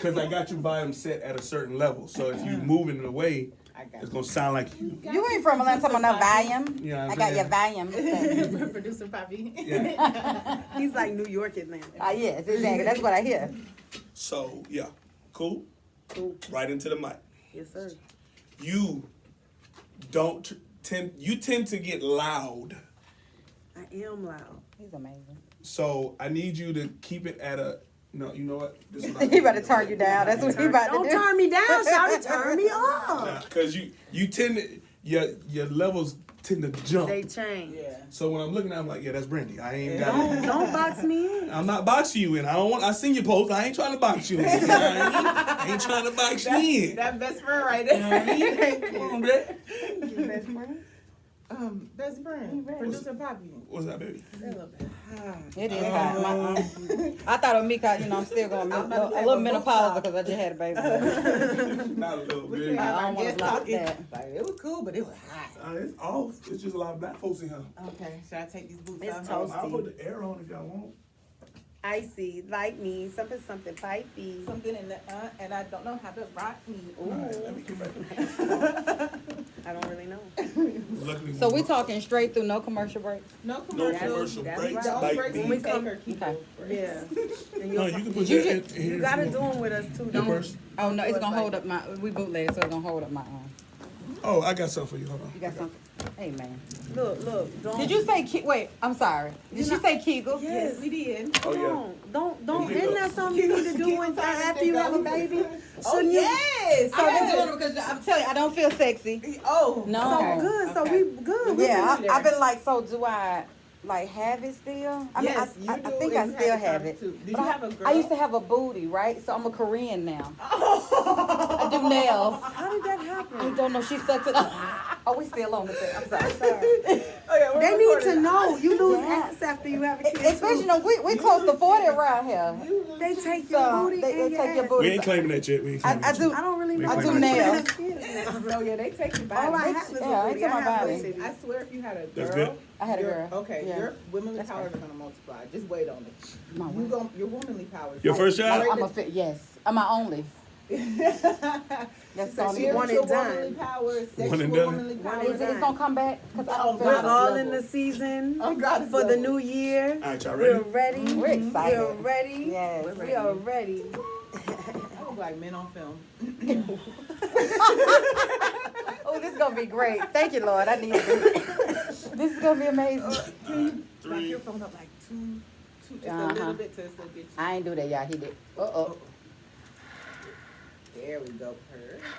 because I got your volume set at a certain level. So if you moving it away, it's gonna sound like you. You ain't from Atlanta, talking about no volume. Yeah, I got your volume. Producer Poppy. Yeah. He's like New York Atlanta. Yes, exactly. That's what I hear. So yeah, cool. Cool. Right into the mic. Yes, sir. You don't tend. You tend to get loud. I am loud. He's amazing. So I need you to keep it at a. No, you know what? This is He about to turn you down. That's what he about to Don't do. turn me down, shout turn me up. Because you tend to your levels tend to jump. They change. Yeah. So when I'm looking at it, I'm like, yeah, that's Brandy. I ain't got it. Don't box me in. I'm not boxing you in. I seen your post. I ain't trying to box you in. You know what I ain't trying to box you in. That best friend right there. You know what I mean? Come on, man. Your best friend? Best friend. Producer Poppy. What's that, baby? That little bit high. It is hot. I thought of me, cause I'm still going a little menopause because I just had a baby. Not a little We bit. can't have I our don't wanna guests block talking. that. Like, it was cool, but it was hot. It's off. It's just a lot of black folks in here. Okay, should I take these boots It's off? toast. I'll put the air on if y'all want. Icy, like me, something pipey. Something in the and I don't know how to rock me. All right, let me get back. I don't really know. Luckily, So we talking straight through, no commercial breaks. No no commercials. commercial That's breaks. right. The only Like breaks me. we take are keep Okay. Yeah. And No, you can put You that in here. you if gotta want. do them with us too. Your Don't. purse? Oh no, it's Do us gonna like hold up my. We bootleg, so it's gonna hold up my arm. Oh, I got something for you. Hold on. You got something? Hey man. Look. Don't. Did you say wait? I'm sorry. Did she say Kegel? Yes, we did. Oh yeah. Don't. Keep Isn't up. that something you need to do when after you have a baby? Oh, Shouldn't you? yes. I've been doing it because I'm telling you, I don't feel sexy. Oh. No. So good. So Okay. we good. We Yeah, there. I've been like, so do I like have it still? I mean, Yes, I you do, think and I you still had have times it. too. Did But you have a girl? I used to have a booty, right? So I'm a Korean now. I do nails. How did that I happen? don't know. She sucked it up. Oh, we still on with it. I'm sorry. Oh, yeah, we're They need to recording. know. You lose Yeah. ass after you have a kid. Especially, too. you know, we close to 40 around here. They take your So booty they and your take your ass. booty. We ain't claiming that yet. We ain't claiming I that do. yet. I don't really know. I do what nails. kids now. No, yeah, they take your body. All I Bitch, have is a yeah, I booty. took I my have body. no titties. I swear if you had a girl, That's good. I had a your- girl. Okay, Yeah. your womanly That's powers right. are gonna multiply. Just wait on it. My You what? your womanly powers. Your first child? I'm a fit. Yes, I'm my only. That's the only one one. and done. Womanly powers, sexual One and done. womanly One powers. and It's gonna come back because I don't feel We're this all level. in the season Oh, God, for the no. new year. All right, y'all We're ready? ready. We're excited. We're ready. Yes. We are ready. I look like men on film. Oh, this is gonna be great. Thank you, Lord. I need this. This is gonna be amazing. Back your phone up like two, just a Uh-huh. little bit to still get you. I ain't do that, y'all. He did. Oh. There we go.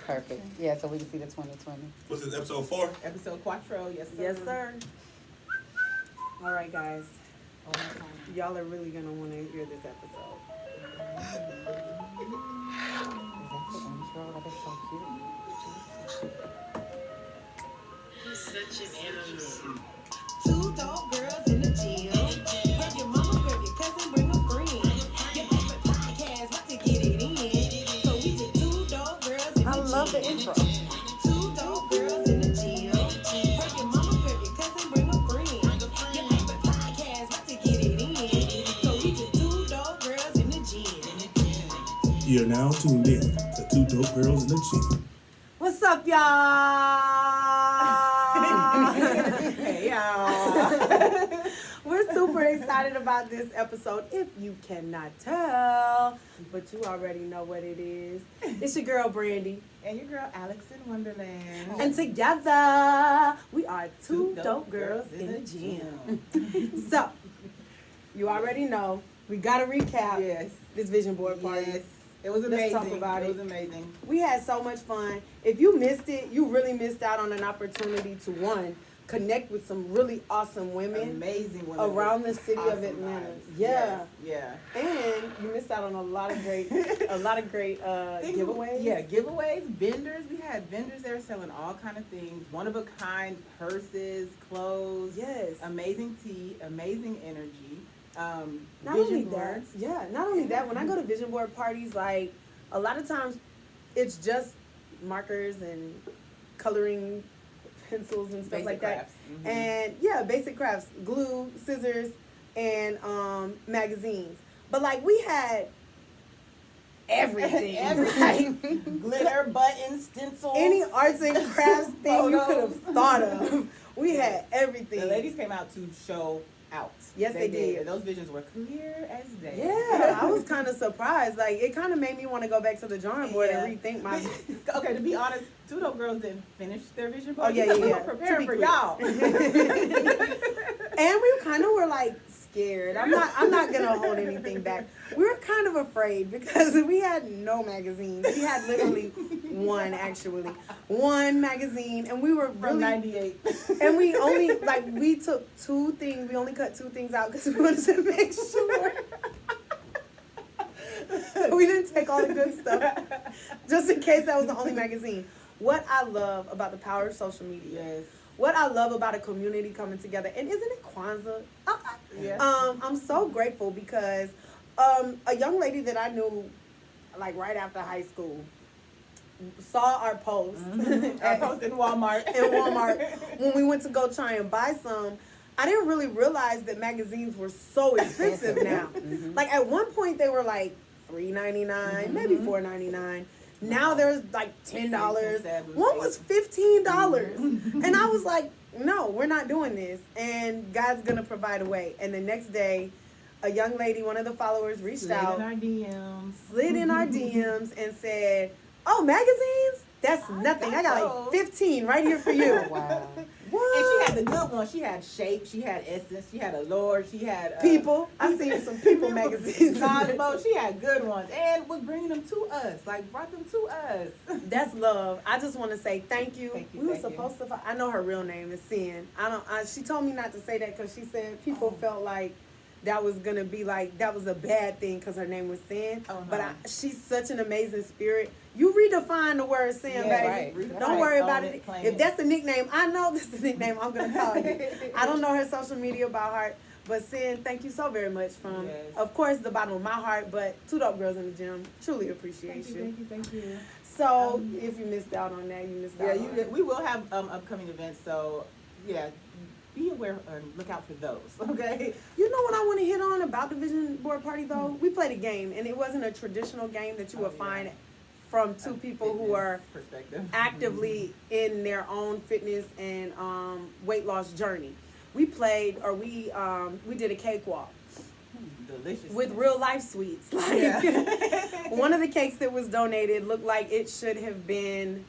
Perfect. Yeah, so we can see the 2020. What's this, episode 4? Episode Quattro, yes sir. Yes, sir. All right, guys. Oh, my God. Y'all are really gonna want to hear this episode. Is that the intro? That is so cute. Such an animal. Two dope girls in the gym. Grab your mama, grab your cousin, bring a friend. Your favorite podcast, about to get it in. So we just two dope girls in the I gym. love the intro. Two dope girls in the gym. Grab your mama, grab your cousin, bring a friend. Your favorite podcast, about to get it in. So we just two dope girls in the gym. You're now tuned in to Two Dope Girls in the Gym. What's up, y'all? Hey y'all. We're super excited about this episode, if you cannot tell, but you already know what it is. It's your girl, Brandy. And your girl Alex in Wonderland. And together, we are two dope girls in the gym. So, you already know, we got to recap Yes. this vision board party. Yes. It was Let's amazing. talk about it it. was amazing. We had so much fun. If you missed it, you really missed out on an opportunity to, one, connect with some really awesome women Amazing women. around the city of Awesome Atlanta. vibes. Yeah. Yes, And you missed out on a lot of great Things- giveaways. Yeah, giveaways, vendors. We had vendors there selling all kind of things. One of a kind purses, clothes. Yes. Amazing tea, amazing energy. Not Vision only boards. that, yeah, not only that, when I go to vision board parties, like a lot of times it's just markers and coloring pencils and stuff Basic like crafts. that. And yeah, basic crafts, glue, scissors, and magazines. But like we had everything. Everything. Glitter, buttons, stencils. Any arts and crafts thing you could have Photos. thought of. We had everything. The ladies came out to show out. Yes, they did. And those visions were clear as day. Yeah, I was kind of surprised. Like, it kind of made me want to go back to the drawing board Yeah. and rethink my. Okay, to be honest, two dope girls didn't finish their vision board. Oh, yeah, because yeah, we yeah. were preparing To for be y'all. And we kind of were like scared. I'm not gonna hold anything back. We were kind of afraid because we had no magazines. We had literally one magazine, and we were From really 98. and we only we took two things. We only cut two things out because we wanted to make sure we didn't take all the good stuff, just in case that was the only magazine. What I love about the power of social media. Yes. What I love about a community coming together, and isn't it Kwanzaa? Okay. Yes. I'm so grateful because a young lady that I knew, like right after high school, saw our post. I posted in Walmart. In Walmart when we went to go try and buy some. I didn't really realize that magazines were so expensive now. Like at one point they were like $3.99, maybe $4.99. Now there's like $10. One was $15. And I was like, no, we're not doing this. And God's gonna provide a way. And the next day, a young lady, one of the followers, reached out, slid in our DMs and said, oh, magazines? That's nothing. I got like 15 right here for you. Wow. What? And she had the good ones. She had Shape, she had Essence, she had Allure, she had People. I seen some People magazines. Cosmo. She had good ones and was bringing them to us. Like brought them to us. That's love. I just want to say thank you. Thank you, We were thank you. supposed to. I know her real name is Sin. She told me not to say that because she said people felt like that was gonna be like that was a bad thing because her name was Sin. Oh, no. But she's such an amazing spirit. You redefine the word Sin, Yeah, baby. right. Don't worry about Own it. it, claim If it. that's the nickname, I know that's the nickname I'm gonna call you. I don't know her social media by heart. But Sin, thank you so very much from, Yes. of course, the bottom of my heart, but Two Dope Girls in the Gym. Truly appreciate you. Thank you. So, if you missed out on that, you missed out on it. We will have upcoming events, so yeah, be aware and look out for those, okay? You know what I want to hit on about the vision board party, though? We played a game, and it wasn't a traditional game that you would find from two people who are actively in their own fitness and weight loss journey. We played, or we did a cakewalk. Delicious. With real life sweets. Like one of the cakes that was donated looked like it should have been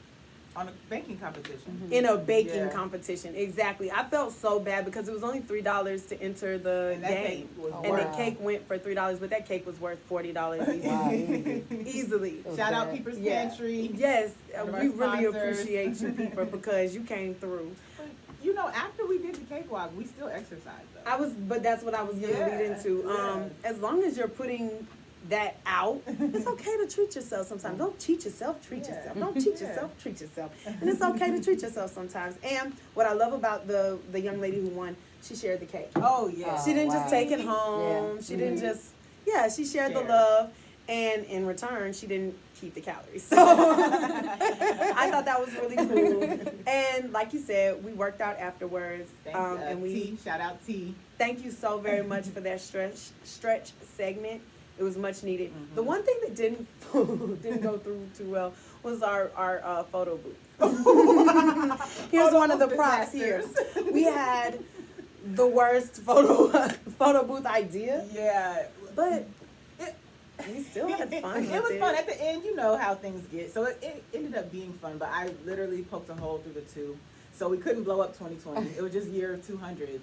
on a baking competition. in a baking Yeah. competition. Exactly. I felt so bad because it was only $3 to enter the And that game. cake was And wow. the cake went for $3, but that cake was worth $40 easily. Wow, easy. Easily. Shout out Okay. People's Yeah. Pantry. Yes, One of our we really sponsors. appreciate you, people, because you came through. You know, after we did the cakewalk, we still exercised though. But that's what I was gonna lead Yeah, into. yeah. As long as you're putting that out, it's okay to treat yourself sometimes. Don't cheat yourself, treat Yeah. yourself. Don't cheat Yeah. yourself, treat yourself. And it's okay to treat yourself sometimes. And what I love about the young lady who won, she shared the cake. Oh yeah. She didn't wow. just take it home. Yeah. She didn't Mhm. just, she shared the Shared. love. And in return, she didn't keep the calories. So I thought that was really cool. And like you said, we worked out afterwards. And T, shout out T. thank you so very much for that stretch segment. It was much needed. The one thing that didn't go through too well was our photo booth. Here's one of the props here. We had the worst photo booth idea, Yeah. but we still had fun. It was fun. At the end, you know how things get. So it ended up being fun, but I literally poked a hole through the two. So we couldn't blow up 2020. It was just year 200.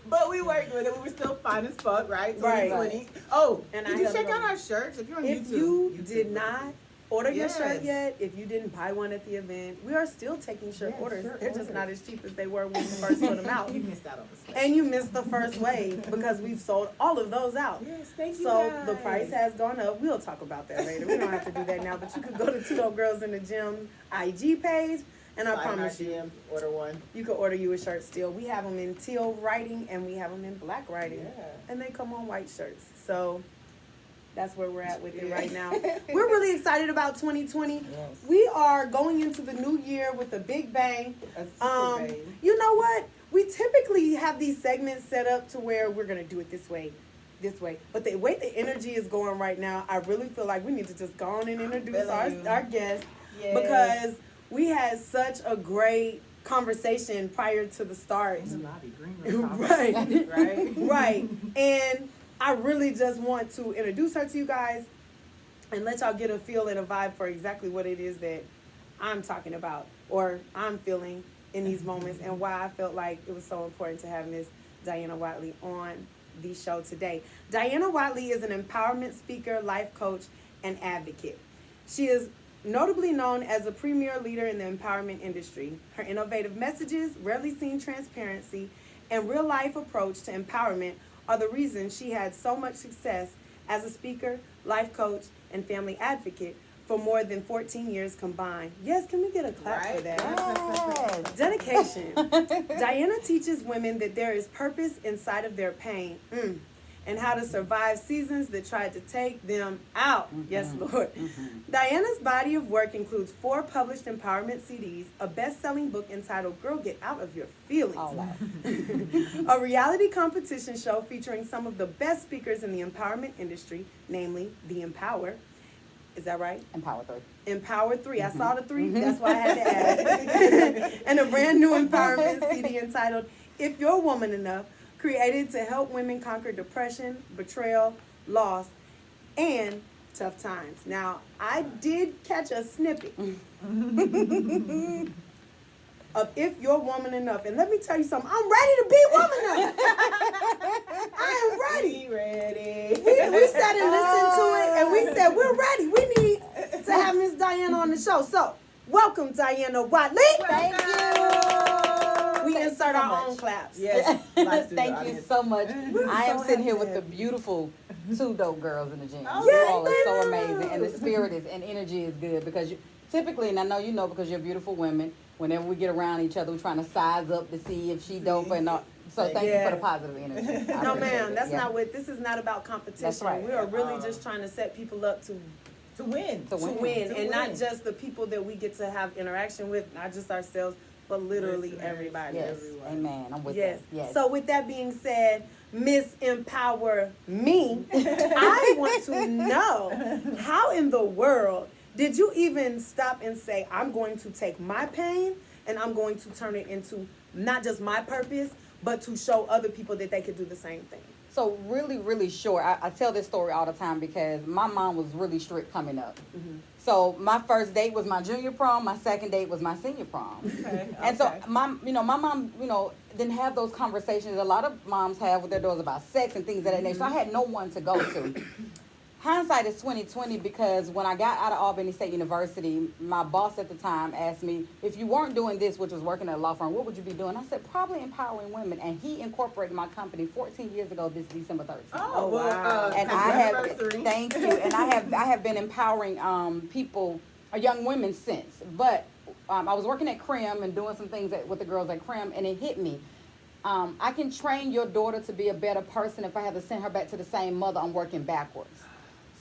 But we worked with it. We were still fine as fuck, right? 2020. Right. Oh, And did I you held check it out on. our shirts? If you're on If YouTube. you YouTube. did not order your shirt Yes. yet, if you didn't buy one at the event, we are still taking shirt Yeah, orders. shirt They're just orders. not as cheap as they were when we first put them out. You missed out on the special. And you missed the first wave because we've sold all of those out. Yes, thank you. So guys. the price has gone up. We'll talk about that later. We don't have to do that now, but you could go to Two Dope Girls in the Gym IG page, and I Slide in our promise you, DMs, order one. you can order you a shirt still. We have them in teal writing and we have them in black writing, Yeah. and they come on white shirts. So that's where we're at with it Yeah. right now. We're really excited about 2020. Yes. We are going into the new year with a big bang. A super babe. You know what? We typically have these segments set up to where we're gonna do it this way. this way. But the way the energy is going right now, I really feel like we need to just go on and introduce our guest because we had such a great conversation prior to the start. Right. And I really just want to introduce her to you guys and let y'all get a feel and a vibe for exactly what it is that I'm talking about or I'm feeling in these moments and why I felt like it was so important to have Miss Diana Watley on the show today. Diana Watley is an empowerment speaker, life coach, and advocate. She is notably known as a premier leader in the empowerment industry. Her innovative messages, rarely seen transparency, and real-life approach to empowerment are the reason she had so much success as a speaker, life coach, and family advocate for more than 14 years combined. Yes, can we get a clap for that? Yes. Dedication. Diana teaches women that there is purpose inside of their pain and how to survive seasons that tried to take them out. Yes, Lord. Diana's body of work includes 4 published empowerment CDs, a best-selling book entitled Girl, Get Out of Your Feelings, a reality competition show featuring some of the best speakers in the empowerment industry, namely The Empower. Is that right? Empower 3. Empower 3. I saw the 3. That's why I had to ask. And a brand new empowerment CD entitled If You're Woman Enough, created to help women conquer depression, betrayal, loss, and tough times. Now, I did catch a snippet of If You're Woman Enough. And let me tell you something. I'm ready to be woman enough. I am ready. We sat and listened to it, and we said, we're ready. We need to have Miss Diana on the show. So, welcome, Diana Watley. Thank you. We insert our own claps. Yes. Thank you so much. I am so sitting here happy. with the beautiful 2 dope girls in the gym. Oh, You yes, all are so ma'am. amazing, and the spirit is and energy is good because you typically, and I know you know because you're beautiful women. Whenever we get around each other, we're trying to size up to see if she dope or not. So thank you for the positive energy. I No, appreciate ma'am, it. that's Yeah. not what, this is not about competition. That's right. We are really just trying to set people up to win. To win. win, To and not win. just the people that we get to have interaction with, not just ourselves, but literally Listeners. everybody. Yes, amen. I'm with Yes. that. Yes. So with that being said, Miss Empower Me, I want to know how in the world did you even stop and say, I'm going to take my pain and I'm going to turn it into not just my purpose, but to show other people that they could do the same thing? So really, really short. I tell this story all the time because my mom was really strict coming up. So my first date was my junior prom. My second date was my senior prom. And so my mom, didn't have those conversations a lot of moms have with their daughters about sex and things of that nature. So I had no one to go to. Hindsight is 20/20 because when I got out of Albany State University, my boss at the time asked me, if you weren't doing this, which was working at a law firm, what would you be doing? I said, probably empowering women. And he incorporated my company 14 years ago this December 13th. Oh, wow. wow. And I have, thank you, and I have been empowering people, young women since. But I was working at Crim and doing some things with the girls at Crim, and it hit me. I can train your daughter to be a better person if I have to send her back to the same mother. I'm working backwards.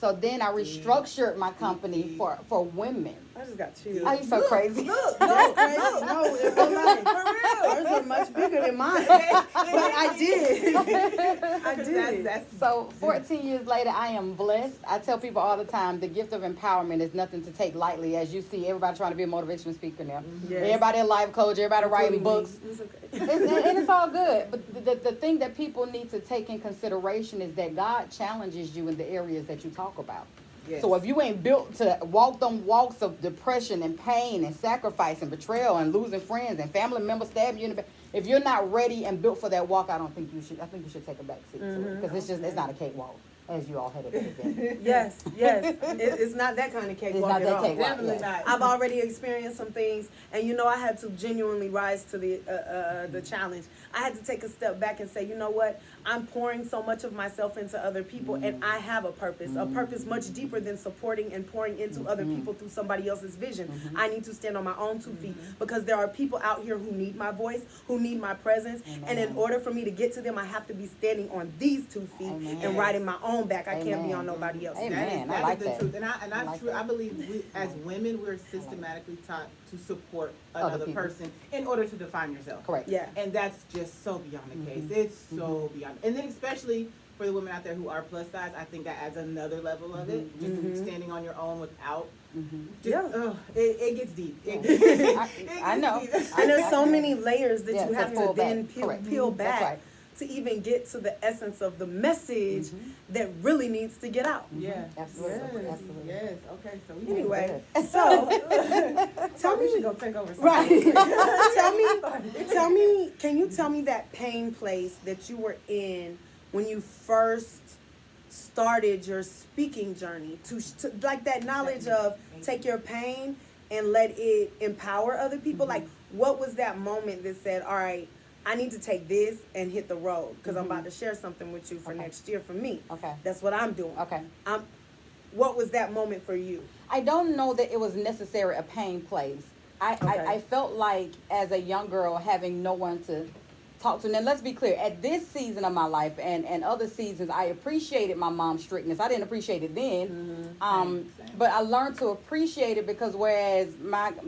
So then I restructured my company for women. I just got chills. Are you so crazy? Look, no, in real life. Hers are much bigger than mine. But I did. I did. So 14 years later, I am blessed. I tell people all the time, the gift of empowerment is nothing to take lightly. As you see, everybody trying to be a motivational speaker now. Yes. Everybody a life coach, everybody writing books. It's okay. And it's all good. But the thing that people need to take in consideration is that God challenges you in the areas that you talk about. Yes. So if you ain't built to walk them walks of depression and pain and sacrifice and betrayal and losing friends and family members stabbing you in the back, if you're not ready and built for that walk, I think you should take a back seat to it because it's not a cakewalk, as you all had it. Yes. It's not that kind of cakewalk It's not at that all. cakewalk. Definitely yes. not. I've already experienced some things, and I had to genuinely rise to the challenge. I had to take a step back and say, you know what? I'm pouring so much of myself into other people, and I have a purpose much deeper than supporting and pouring into other people through somebody else's vision. I need to stand on my own 2 feet because there are people out here who need my voice, who need my presence, and in order for me to get to them, I have to be standing on these 2 feet and riding my own back. I can't be on nobody else. Amen. That I like is the that. truth. And I believe we, as women, we're systematically taught to support another people. person in order to define yourself. Correct. Yeah. And that's just so beyond the case. It's so beyond. And then especially for the women out there who are plus size, I think that adds another level of it. Just standing on your own without. It gets deep. I know. And there's so many layers that Yeah, you have to to pull then back. peel, Correct. peel That's back right. to even get to the essence of the message that really needs to get out. Yeah. Absolutely. Yes. Absolutely. Yes. Okay. So we Anyway, so tell me, we should go take over. Something. right. tell me, can you tell me that pain place that you were in when you first started your speaking journey to like that knowledge of take your pain and let it empower other people? Like, what was that moment that said, all right, I need to take this and hit the road because I'm about to share something with you for next year for me. Okay. That's what I'm doing. Okay. What was that moment for you? I don't know that it was necessarily a pain place. I felt like as a young girl having no one to talk to. Now let's be clear, at this season of my life and other seasons, I appreciated my mom's strictness. I didn't appreciate it then. Same. But I learned to appreciate it because whereas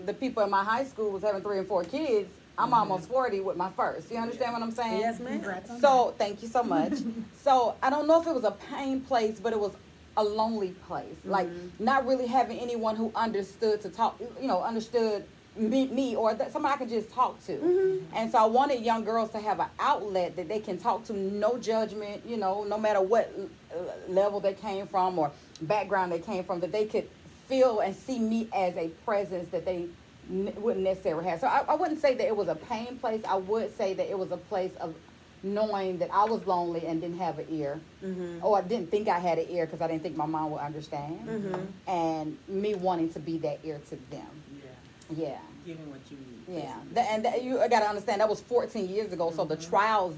the people in my high school was having 3 and 4 kids, I'm almost 40 with my first. You understand what I'm saying? Yes, ma'am. Congrats on So thank you so much. So I don't know if it was a pain place, but it was a lonely place. Like not really having anyone who understood to talk, understood me or that somebody I could just talk to. And so I wanted young girls to have an outlet that they can talk to, no judgment, no matter what level they came from or background they came from, that they could feel and see me as a presence that they wouldn't necessarily have. So I wouldn't say that it was a pain place. I would say that it was a place of knowing that I was lonely and didn't have an ear, or I didn't think I had an ear because I didn't think my mom would understand, and me wanting to be that ear to them. Yeah. Giving what you need. Yeah. You got to understand that was 14 years ago. So the trials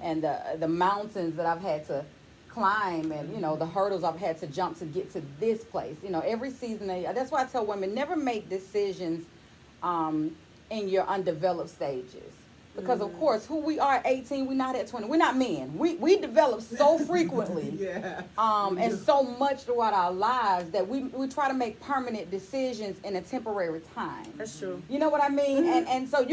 and the mountains that I've had to climb and the hurdles I've had to jump to get to this place. Every season. That's why I tell women never make decisions in your undeveloped stages. Because of course, who we are at 18, we're not at 20. We're not men. We develop so frequently, and so much throughout our lives that we try to make permanent decisions in a temporary time. That's true. You know what I mean? And so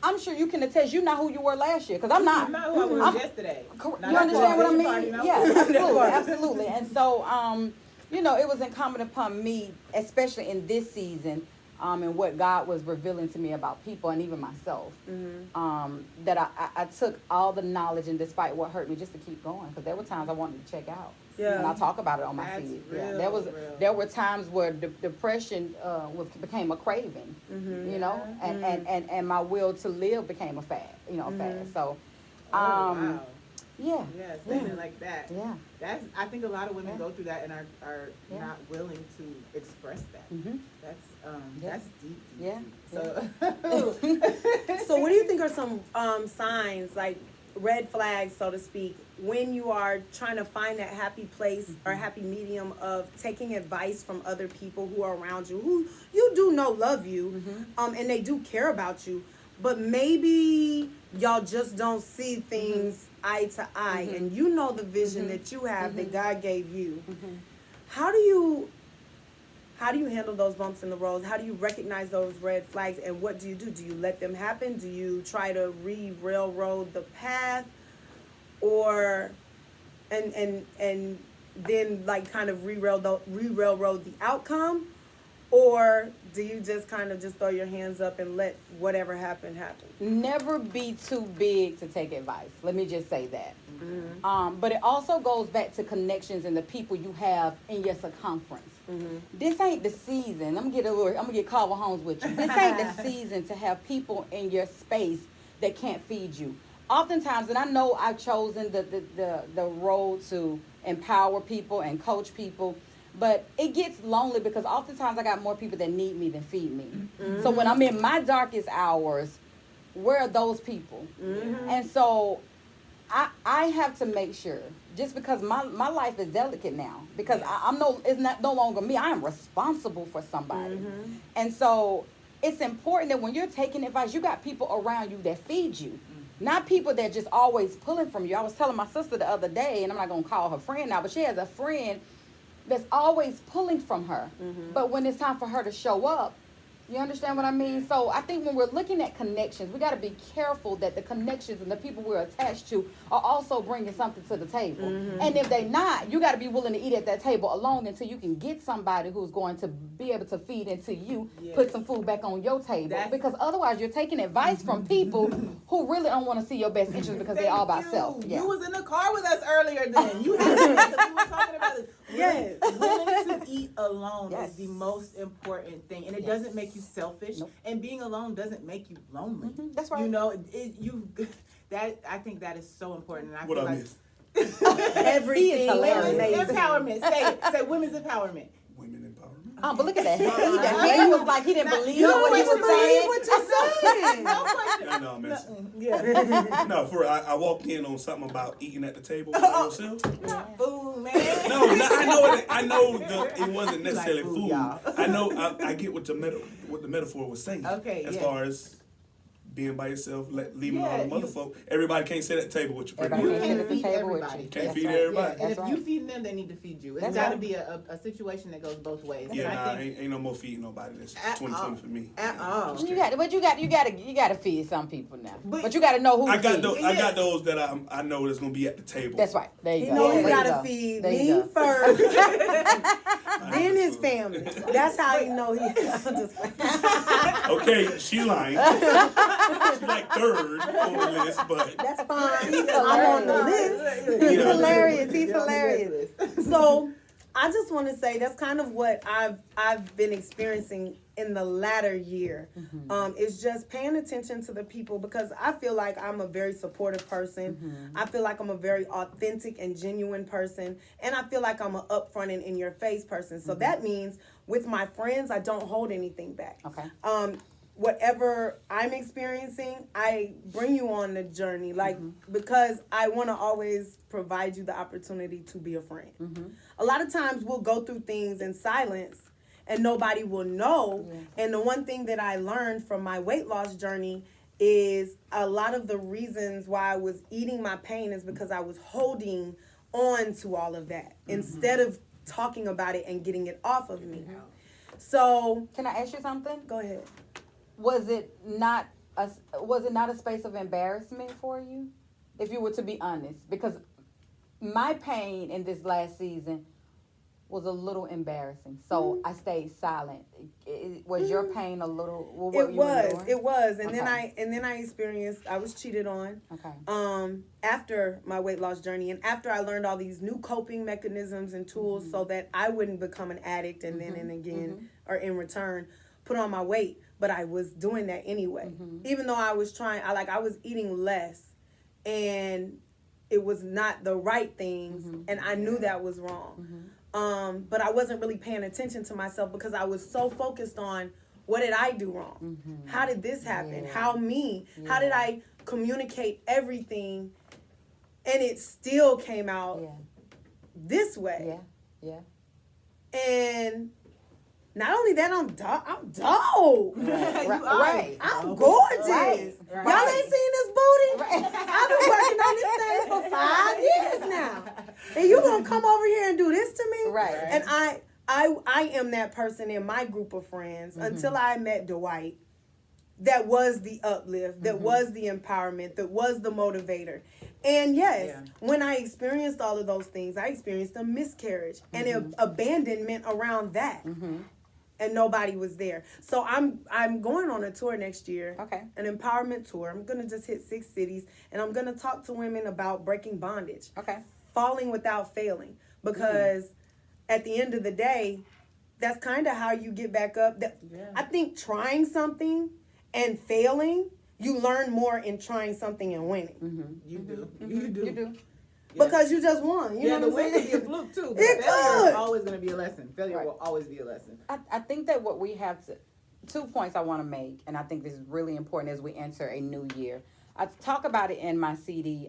I'm sure you can attest. You're not who you were last year, because I'm not. I'm not who I was yesterday. You understand what I mean? Yeah, absolutely. And so, it was incumbent upon me, especially in this season, and what God was revealing to me about people and even myself, that I took all the knowledge, and despite what hurt me, just to keep going, because there were times I wanted to check out. Yeah. And I talk about it on my That's feed. real, There were times where depression became a craving, and my will to live became a fad, a fad. So, Wow. yeah, Saying it like that. yeah. I think a lot of women go through that and are Yeah. not willing to express that. Yeah. That's deep. Yeah. So So what do you think are some signs, like red flags, so to speak, when you are trying to find that happy place or happy medium of taking advice from other people who are around you, who you do know love you, and they do care about you, but maybe y'all just don't see things eye to eye, and you know the vision that you have that God gave you. How do you handle those bumps in the road? How do you recognize those red flags, and what do you do? Do you let them happen? Do you try to re-railroad the path, or and then like kind of re-railroad the outcome, or do you just kind of just throw your hands up and let whatever happen happen? Never be too big to take advice. Let me just say that. But it also goes back to connections and the people you have in your circumference. This ain't the season. I'm gonna get Carver Holmes with you. This ain't the season to have people in your space that can't feed you. Oftentimes, and I know I've chosen the road to empower people and coach people, but it gets lonely because oftentimes I got more people that need me than feed me. So when I'm in my darkest hours, where are those people? And so I have to make sure, just because my life is delicate now, because it's not no longer me. I am responsible for somebody. And so it's important that when you're taking advice, you got people around you that feed you. Not people that just always pulling from you. I was telling my sister the other day, and I'm not going to call her friend now, but she has a friend that's always pulling from her. But when it's time for her to show up, You understand what I mean? So I think when we're looking at connections, we got to be careful that the connections and the people we're attached to are also bringing something to the table. And if they're not, you got to be willing to eat at that table alone until you can get somebody who's going to be able to feed into you, put some food back on your table. Because otherwise, you're taking advice from people who really don't want to see your best interest because they're all about self. You was in the car with us earlier then. You had to, because we were talking about this. Yes. Willing to eat alone is the most important thing, and it doesn't make you selfish. And being alone doesn't make you lonely. That's right. You know, that I think that is so important. And I What feel I like miss? Everything. hilarious. women's empowerment. Say it. Say women's empowerment. Women empowerment. But look at that. He was like he didn't believe what he was saying. What you're saying. No question. I know, I'm messing. Yeah. No, I walked in on something about eating at the table by yourself. Food, man. No, I know it wasn't necessarily food, food. y'all. I know I get what the metaphor was saying. Okay, as yeah. far as being by yourself, leaving all the you- other folk. Everybody can't sit at the table with you. Pretty Everybody much. can't can't sit at the feed table with everybody. you. Can't That's feed right. everybody. Yeah, and That's if right. you feed them, they need to feed you. It's That's got to right. be a situation that goes both ways. Yeah, And nah, I think ain't no more feeding nobody. That's At 2020 all. for me. At all. Just You kidding. got to feed some people now. But you got to know who I to got feed. those. I got those that I know that's gonna be at the table. That's right. There you He go. know There he you gotta go. feed There you me go. first, I then his understood. family. That's how you know he. I'm just Okay, she lying. She's like third on the list, but That's fine. I'm on the list. He's Yeah. hilarious. He's Get on the hilarious. guest list. So I just want to say that's kind of what I've been experiencing in the latter year. It's just paying attention to the people, because I feel like I'm a very supportive person. I feel like I'm a very authentic and genuine person, and I feel like I'm an upfront and in your face person. So that means with my friends, I don't hold anything back. Okay. Whatever I'm experiencing, I bring you on the journey, like, because I want to always provide you the opportunity to be a friend. A lot of times we'll go through things in silence and nobody will know. And the one thing that I learned from my weight loss journey is a lot of the reasons why I was eating my pain is because I was holding on to all of that instead of talking about it and getting it off of me. So, Can I ask you something? go ahead. Was it not a space of embarrassment for you, if you were to be honest? Because my pain in this last season was a little embarrassing, so I stayed silent. Was your pain a little? What were you enduring? It was, and Okay. then I experienced. I was cheated on. Okay. After my weight loss journey, and after I learned all these new coping mechanisms and tools, so that I wouldn't become an addict, and then and again, or in return, put on my weight. But I was doing that anyway, even though I was trying. I was eating less, and it was not the right things, and I knew that was wrong. But I wasn't really paying attention to myself because I was so focused on what did I do wrong? How did this happen? Yeah. How me? How did I communicate everything and it still came out Yeah. this way? Yeah. And not only that, I'm dope. Right. I'm gorgeous. Right. Y'all ain't seen this booty? I've been working on this thing for 5 years now. And you gonna come over here and do this to me? Right. And I am that person in my group of friends until I met Dwight. That was the uplift, that was the empowerment, that was the motivator. And yes, when I experienced all of those things, I experienced a miscarriage and an abandonment around that. And nobody was there. So I'm going on a tour next year. Okay. An empowerment tour. I'm gonna just hit 6 cities, and I'm gonna talk to women about breaking bondage. Okay. Falling without failing. Because at the end of the day, that's kind of how you get back up. I think trying something and failing, you learn more in trying something and winning. You do. You do. You do. Because you just won. You know the what I'm win could saying? be a fluke too. But It failure could. is always going to be a lesson. Failure Right. will always be a lesson. I think that what we have to, 2 points I want to make, and I think this is really important as we enter a new year. I talk about it in my CD.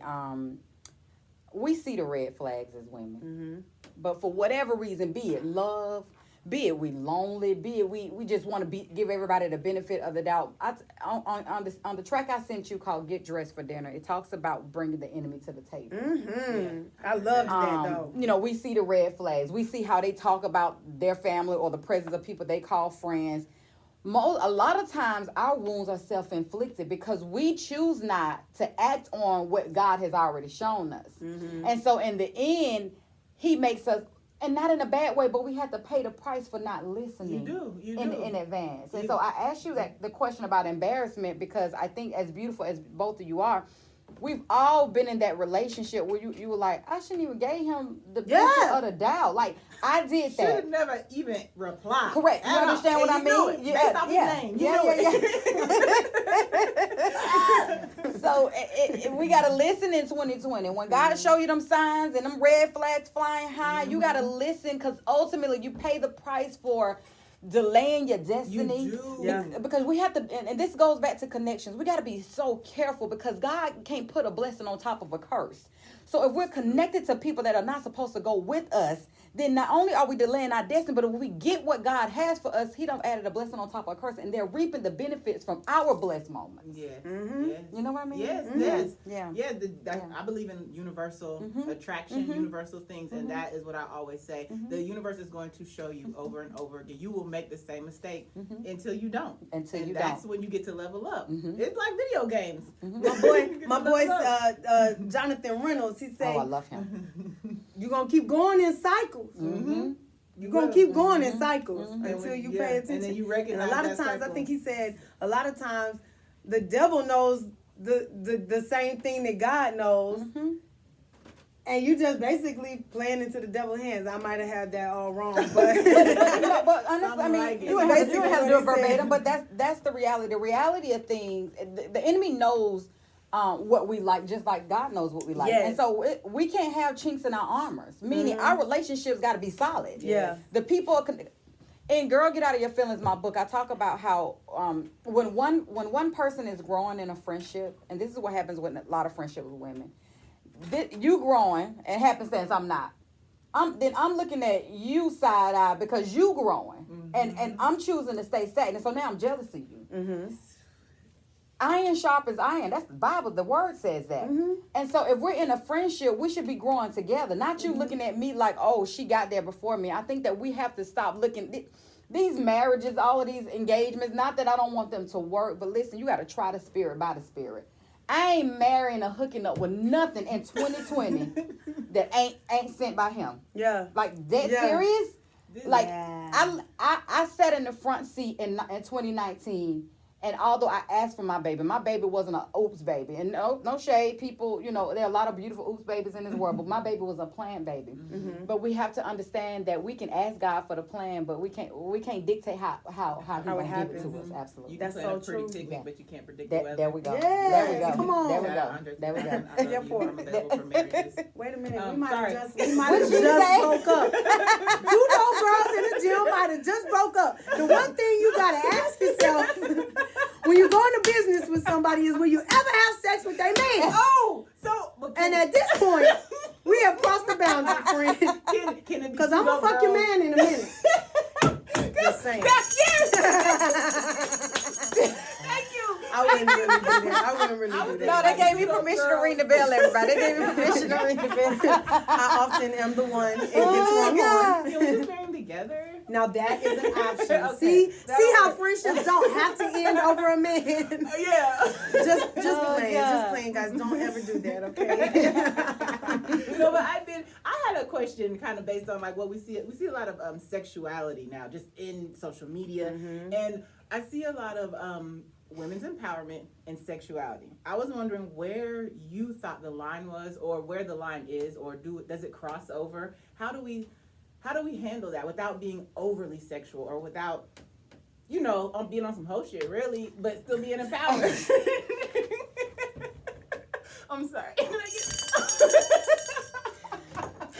We see the red flags as women, but for whatever reason, be it love, be it we lonely, be it we just want to give everybody the benefit of the doubt. On the track I sent you called "Get Dressed for Dinner," it talks about bringing the enemy to the table. I loved that though. You know, we see the red flags. We see how they talk about their family or the presence of people they call friends. A lot of times our wounds are self-inflicted because we choose not to act on what God has already shown us. And so in the end, he makes us, and not in a bad way, but we have to pay the price for not listening. You do. In advance. And so I asked you the question about embarrassment because I think as beautiful as both of you are, we've all been in that relationship where you were like, I shouldn't even gave him the benefit of the doubt. Like, I did that. Should have never even replied. Correct. You understand what I mean? Based off his name. You knew it. So we got to listen in 2020. When God show you them signs and them red flags flying high, you got to listen because ultimately you pay the price for delaying your destiny. You do. Yeah. Because we have to, and this goes back to connections. We got to be so careful because God can't put a blessing on top of a curse. So if we're connected to people that are not supposed to go with us, then not only are we delaying our destiny, but if we get what God has for us, he don't added a blessing on top of a curse, and they're reaping the benefits from our blessed moments. Yes. You know what I mean? Yes. Yeah. I believe in universal attraction, universal things, and that is what I always say. The universe is going to show you over and over again. You will make the same mistake until you don't. That's when you get to level up. It's like video games. My boy, Jonathan Reynolds, he said, Oh, I love him. you're going to keep going in cycles. You're going to keep going in cycles until you pay attention. And then you recognize and a lot of that times, cycle. I think he said, a lot of times the devil knows the same thing that God knows. And you just basically playing into the devil's hands. I might have had that all wrong, but but honestly, I mean, like it. you have to do it verbatim, but that's the reality. The reality of things, the enemy knows what we like, just like God knows what we like. Yes. And so we can't have chinks in our armors, meaning our relationships got to be solid. Yeah. The people, in Girl, Get Out of Your Feelings, my book, I talk about how when one person is growing in a friendship, and this is what happens with a lot of friendship with women, you growing, and happenstance I'm not. Then I'm looking at you side eye because you growing, and I'm choosing to stay stagnant. So now I'm jealous of you. Iron sharpens iron. That's the Bible. The word says that. And so if we're in a friendship, we should be growing together. Not you looking at me like, oh, she got there before me. I think that we have to stop looking. These marriages, all of these engagements, not that I don't want them to work, but listen, you got to try the spirit by the spirit. I ain't marrying or hooking up with nothing in 2020 that ain't sent by him. yeah. Like that serious? Like Yeah. I sat in the front seat in 2019, and although I asked for my baby wasn't an oops baby. And no shade, people, there are a lot of beautiful oops babies in this world, but my baby was a planned baby. But we have to understand that we can ask God for the plan, but we can't dictate how he will give it to us. Absolutely. You That's can plan so a pretty true. picnic, but you can't predict the There weather. we go. Yes, There we go. come on. There we Shout go. out Andre There we go. I love you. Therefore. I'm available for marriages. Wait a minute, we Sorry. might have just What'd you say? broke up. Two dope girls in the gym might have just broke up. The one thing you gotta ask yourself when you go into business with somebody is, will you ever have sex with their man? Oh, so And at this point, we have crossed the boundary, friend. can it be Because two I'm gonna dope fuck your girls? man in a minute. Just saying. Thank you. I wouldn't really do that. I wouldn't really do No, that. they gave me permission to ring the bell, everybody. They gave me permission to ring the bell. I often am the one. It gets wrong on. Can we just marry them together? Now that is an option. Okay. See how friendships don't have to end over a man. Yeah. Just Oh, playing, God. just playing, guys. Don't ever do that, okay? But I had a question kind of based on like what we see. We see a lot of sexuality now, just in social media, and I see a lot of women's empowerment and sexuality. I was wondering where you thought the line was, or where the line is, or does it cross over? How do we handle that without being overly sexual, or without, being on some hoe shit, really, but still being empowered? I'm sorry.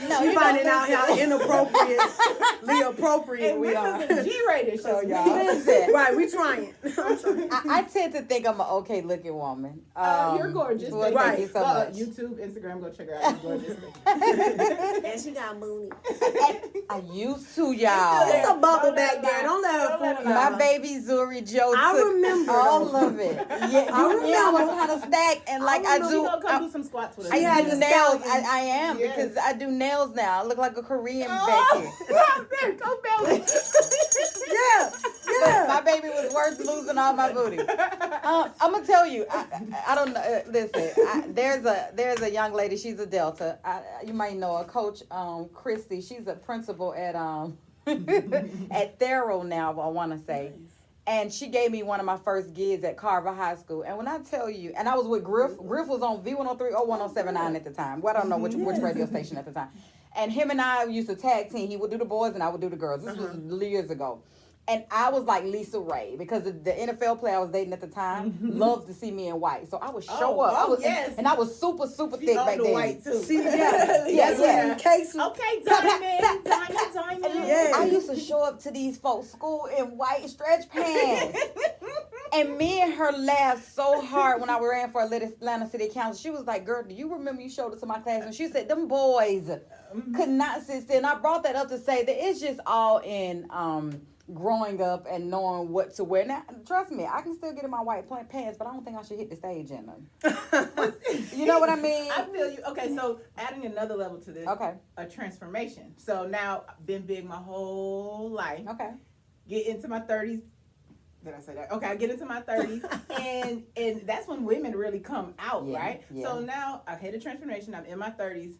No, You you finding don't out how inappropriately appropriate we are. And this is a G-rated show, y'all. Listen, Right, we trying. I'm trying. I tend to think I'm an okay looking woman. You're gorgeous. Well, Thank thank you. you so Go, much. YouTube, Instagram, go check her out. She's gorgeous. And she got moony. I used to, y'all. It's a bubble back there. Don't let her fool My y'all. baby Zuri Joe I took remember all though. of it. Yeah, I was kind of stacked, and like I You do. gonna come do some squats with us. I You had do the nails. stallion. I am Yes. because I do nails now. I look like a Korean back Oh, here. there, go belly. Yeah, But my yeah. baby was worth losing all my booty. I'm gonna tell you. I don't know. Listen, there's a young lady. She's a Delta. You might know her, Coach Christy. She's a principal at at Thero now. I want to say. Nice. And she gave me one of my first gigs at Carver High School. And when I tell you, and I was with Griff. Griff was on V103 or 1079 at the time. Well, I don't know which radio station at the time. And him and I used to tag team. He would do the boys and I would do the girls. This was years ago. And I was like Lisa Ray because the NFL player I was dating at the time loved to see me in white. So I would show up. And I was super, super thick back then. White too. Yeah. Case. Okay, diamond. Yeah. I used to show up to these folks' school in white stretch pants. And me and her laughed so hard when I ran for Atlanta City Council. She was like, girl, do you remember you showed it to my class? And she said, them boys could not sit still. And I brought that up to say that it's just all in growing up and knowing what to wear. Now, trust me, I can still get in my white pants, but I don't think I should hit the stage in them. You know what I mean? I feel you. Okay, so adding another level to this. Okay. A transformation. So now I've been big my whole life. Okay. Get into my 30s. Did I say that? Okay, I get into my 30s, and that's when women really come out, right? Yeah. So now I've had a transformation. I'm in my 30s.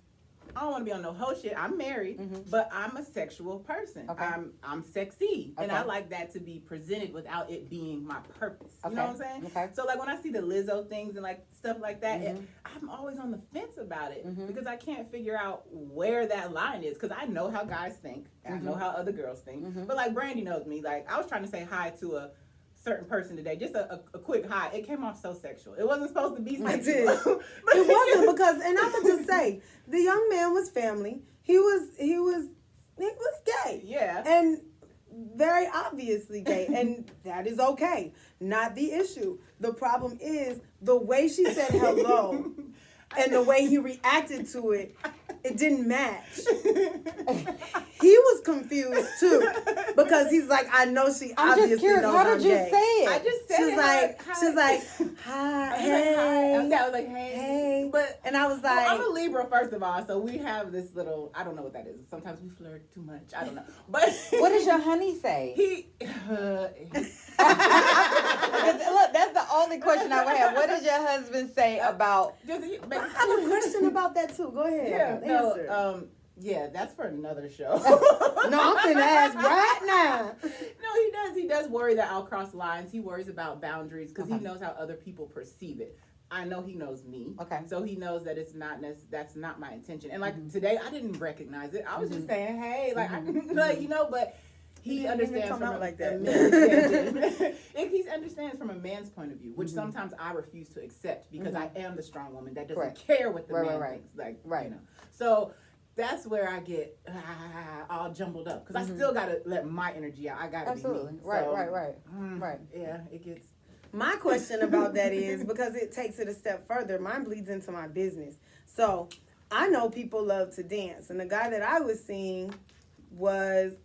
I don't want to be on no whole shit. I'm married, but I'm a sexual person. Okay. I'm sexy, and Okay. I like that to be presented without it being my purpose. You Okay. know what I'm saying? Okay. So like when I see the Lizzo things and like stuff like that, I'm always on the fence about it because I can't figure out where that line is because I know how guys think, and I know how other girls think. But like Brandy knows me. Like I was trying to say hi to a certain person today, just a quick hi. It came off so sexual. It wasn't supposed to be sexual. It did. It wasn't because, and I'm gonna just say, the young man was family. He was gay. Yeah. And very obviously gay, and that is okay. Not the issue. The problem is the way she said hello and the way he reacted to it. It didn't match. He was confused too because he's like, I know she I'm obviously just curious, knows how I'm did you gay. say it? I just said She's like, hi, hey. I was like, hey. Hey. But And I was like, I'm a Libra, first of all, so we have this little, I don't know what that is. Sometimes we flirt too much. I don't know. But What does your honey say? Look, that's the only question I would have. What does your husband say about? I have a question about that too. Go ahead. Answer. Yeah, that's for another show. No, I'm finna ask right now. No, he does worry that I'll cross lines. He worries about boundaries because he knows how other people perceive it. I know he knows me. Okay. So he knows that that's not my intention. And like today, I didn't recognize it. I was just saying, hey, like, but he understands come from out like that. If he understands from a man's point of view, which sometimes I refuse to accept because I am the strong woman that doesn't care what the man thinks. Like, you know. So that's where I get all jumbled up because I still gotta let my energy out. I gotta be me. Right. Yeah, it gets. My question about that is because it takes it a step further. Mine bleeds into my business. So I know people love to dance, and the guy that I was seeing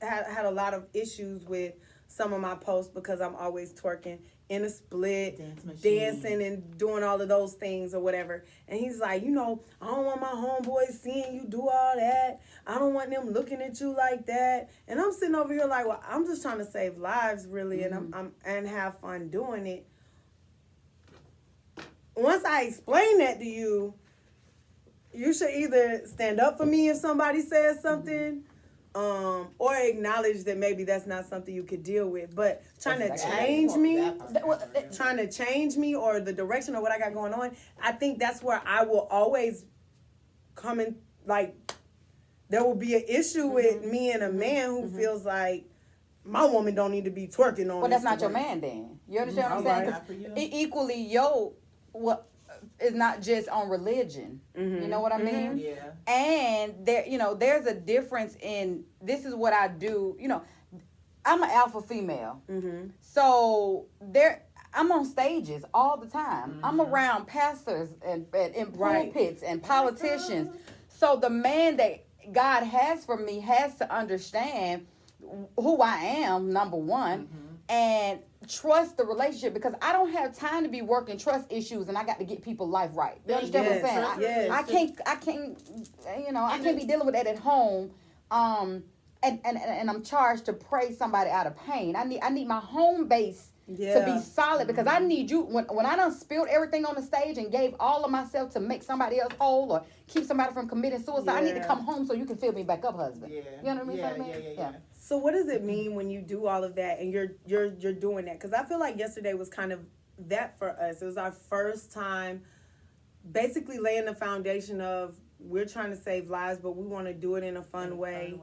had a lot of issues with some of my posts because I'm always twerking in a split, dancing and doing all of those things or whatever. And he's like, I don't want my homeboys seeing you do all that. I don't want them looking at you like that. And I'm sitting over here like, well, I'm just trying to save lives, really, and I'm have fun doing it. Once I explain that to you, you should either stand up for me if somebody says something, or acknowledge that maybe that's not something you could deal with. But trying to change me or the direction of what I got going on, I think that's where I will always come in, like, there will be an issue with me and a man who feels like my woman don't need to be twerking on. Well, that's not your man then. You understand what I'm saying? 'Cause equally, is not just on religion. You know what I mean? Yeah. And there's a difference in, this is what I do. I'm an alpha female. So I'm on stages all the time. I'm around pastors and in pulpits and politicians. So the man that God has for me has to understand who I am, number one, and trust the relationship, because I don't have time to be working trust issues and I got to get people's life right. You understand what I'm saying? I can't be dealing with that at home. And I'm charged to pray somebody out of pain. I need my home base to be solid, because I need you, when I done spilled everything on the stage and gave all of myself to make somebody else whole or keep somebody from committing suicide, I need to come home so you can fill me back up, husband. Yeah. You know what I mean? Yeah. So what does it mean when you do all of that and you're doing that? Because I feel like yesterday was kind of that for us. It was our first time basically laying the foundation of, we're trying to save lives, but we want to do it in a fun way.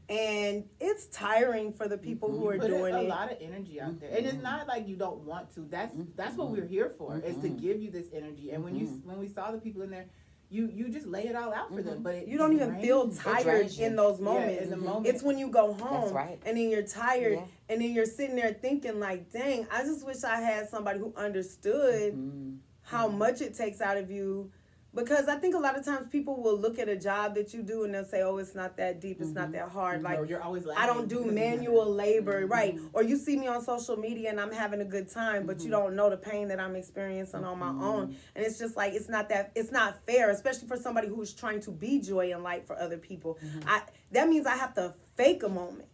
And it's tiring for the people who are doing it. A lot of energy out there, and it's not like you don't want to. That's what we're here for, is to give you this energy. And when we saw the people in there, you just lay it all out for them. But You don't even feel tired in those moments. Yeah, in the moment. It's when you go home, That's right. and then you're tired, and then you're sitting there thinking like, dang, I just wish I had somebody who understood how much it takes out of you. Because I think a lot of times people will look at a job that you do and they'll say, oh, it's not that deep, it's not that hard. Like, no, you're always I don't do manual labor, right? Or you see me on social media and I'm having a good time, but you don't know the pain that I'm experiencing on my own. And it's just like, it's not fair, especially for somebody who's trying to be joy and light for other people. That means I have to fake a moment.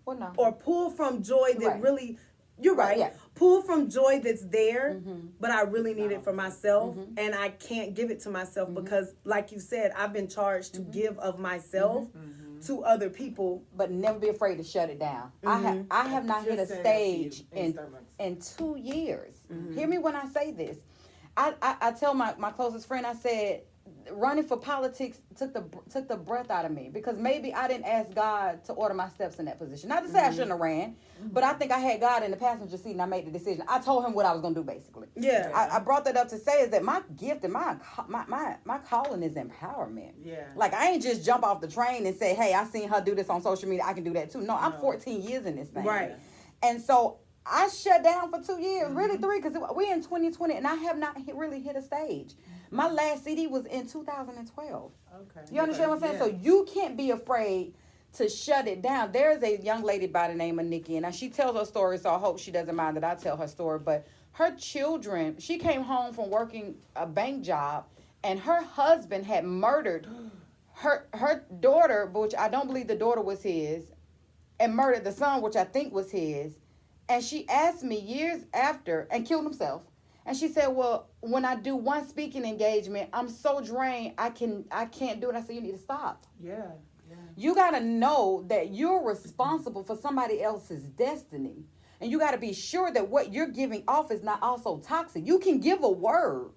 Well, no. Or pull from joy that Right. really, you're right. Yeah. Pull from joy that's there, but I really need it for myself, and I can't give it to myself because, like you said, I've been charged to give of myself to other people. But never be afraid to shut it down. I have not hit a stage in 2 years. Hear me when I say this. I tell my closest friend, I said, running for politics took the breath out of me, because maybe I didn't ask God to order my steps in that position. Not to say I shouldn't have ran, but I think I had God in the passenger seat and I made the decision. I told him what I was going to do, basically. Yeah. I brought that up to say is that my gift and my calling is empowerment. Yeah. Like, I ain't just jump off the train and say, hey, I seen her do this on social media, I can do that too. No, I'm 14 years in this thing. Right. And so I shut down for 2 years, really 3, because we're in 2020 and I have not really hit a stage. My last CD was in 2012. Okay. You understand what I'm saying? So you can't be afraid to shut it down. There's a young lady by the name of Nikki, and she tells her story, so I hope she doesn't mind that I tell her story. But her children, she came home from working a bank job, and her husband had murdered her daughter, which I don't believe the daughter was his, and murdered the son, which I think was his. And she asked me years after, and killed himself. And she said, well, when I do one speaking engagement, I'm so drained, I can't do it. I said, you need to stop. Yeah. You got to know that you're responsible for somebody else's destiny. And you got to be sure that what you're giving off is not also toxic. You can give a word.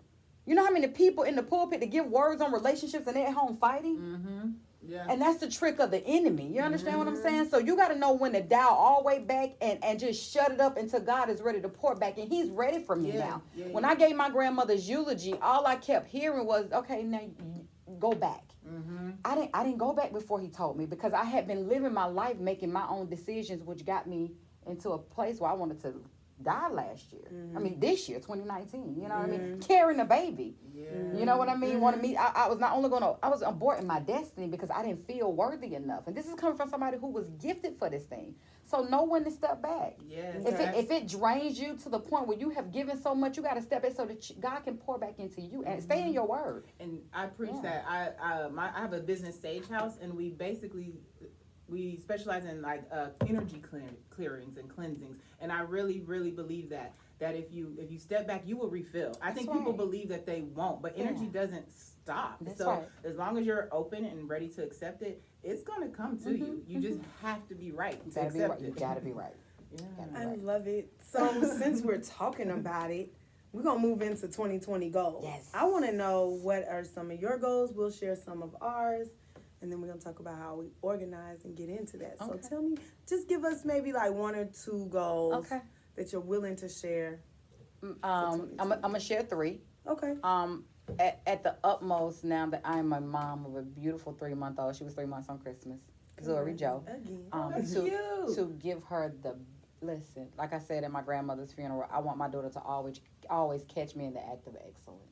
You know how many people in the pulpit that give words on relationships and they're at home fighting? Yeah. And that's the trick of the enemy. You understand what I'm saying? So you got to know when to dial all the way back and just shut it up until God is ready to pour back. And he's ready for me now. When I gave my grandmother's eulogy, all I kept hearing was, okay, now go back. I didn't go back before he told me, because I had been living my life making my own decisions, which got me into a place where I wanted to die last year. I mean, this year, 2019, you know what I mean? Carrying a baby. You know what I mean? I was not only I was aborting my destiny because I didn't feel worthy enough. And this is coming from somebody who was gifted for this thing. So know when to step back. Yes. If it drains you to the point where you have given so much, you got to step back so that God can pour back into you and stay in your word. And I preach that. I have a business sage house, and we specialize in like energy clearings and cleansings, and I really believe that if you step back, you will refill. I think people believe that they won't, but energy doesn't stop. So as long as you're open and ready to accept it, it's gonna come to you. You just have to be right to accept it. You gotta be right. I love it. So since we're talking about it, we're gonna move into 2020 goals. Yes. I want to know, what are some of your goals? We'll share some of ours. And then we're going to talk about how we organize and get into that. So tell me, just give us maybe like 1 or 2 goals that you're willing to share. I'm going to share 3. Okay. At the utmost, now that I'm a mom of a beautiful 3-month-old, she was 3 months on Christmas, Zuri Joe. Again. To give her the, listen, like I said at my grandmother's funeral, I want my daughter to always catch me in the act of excellence.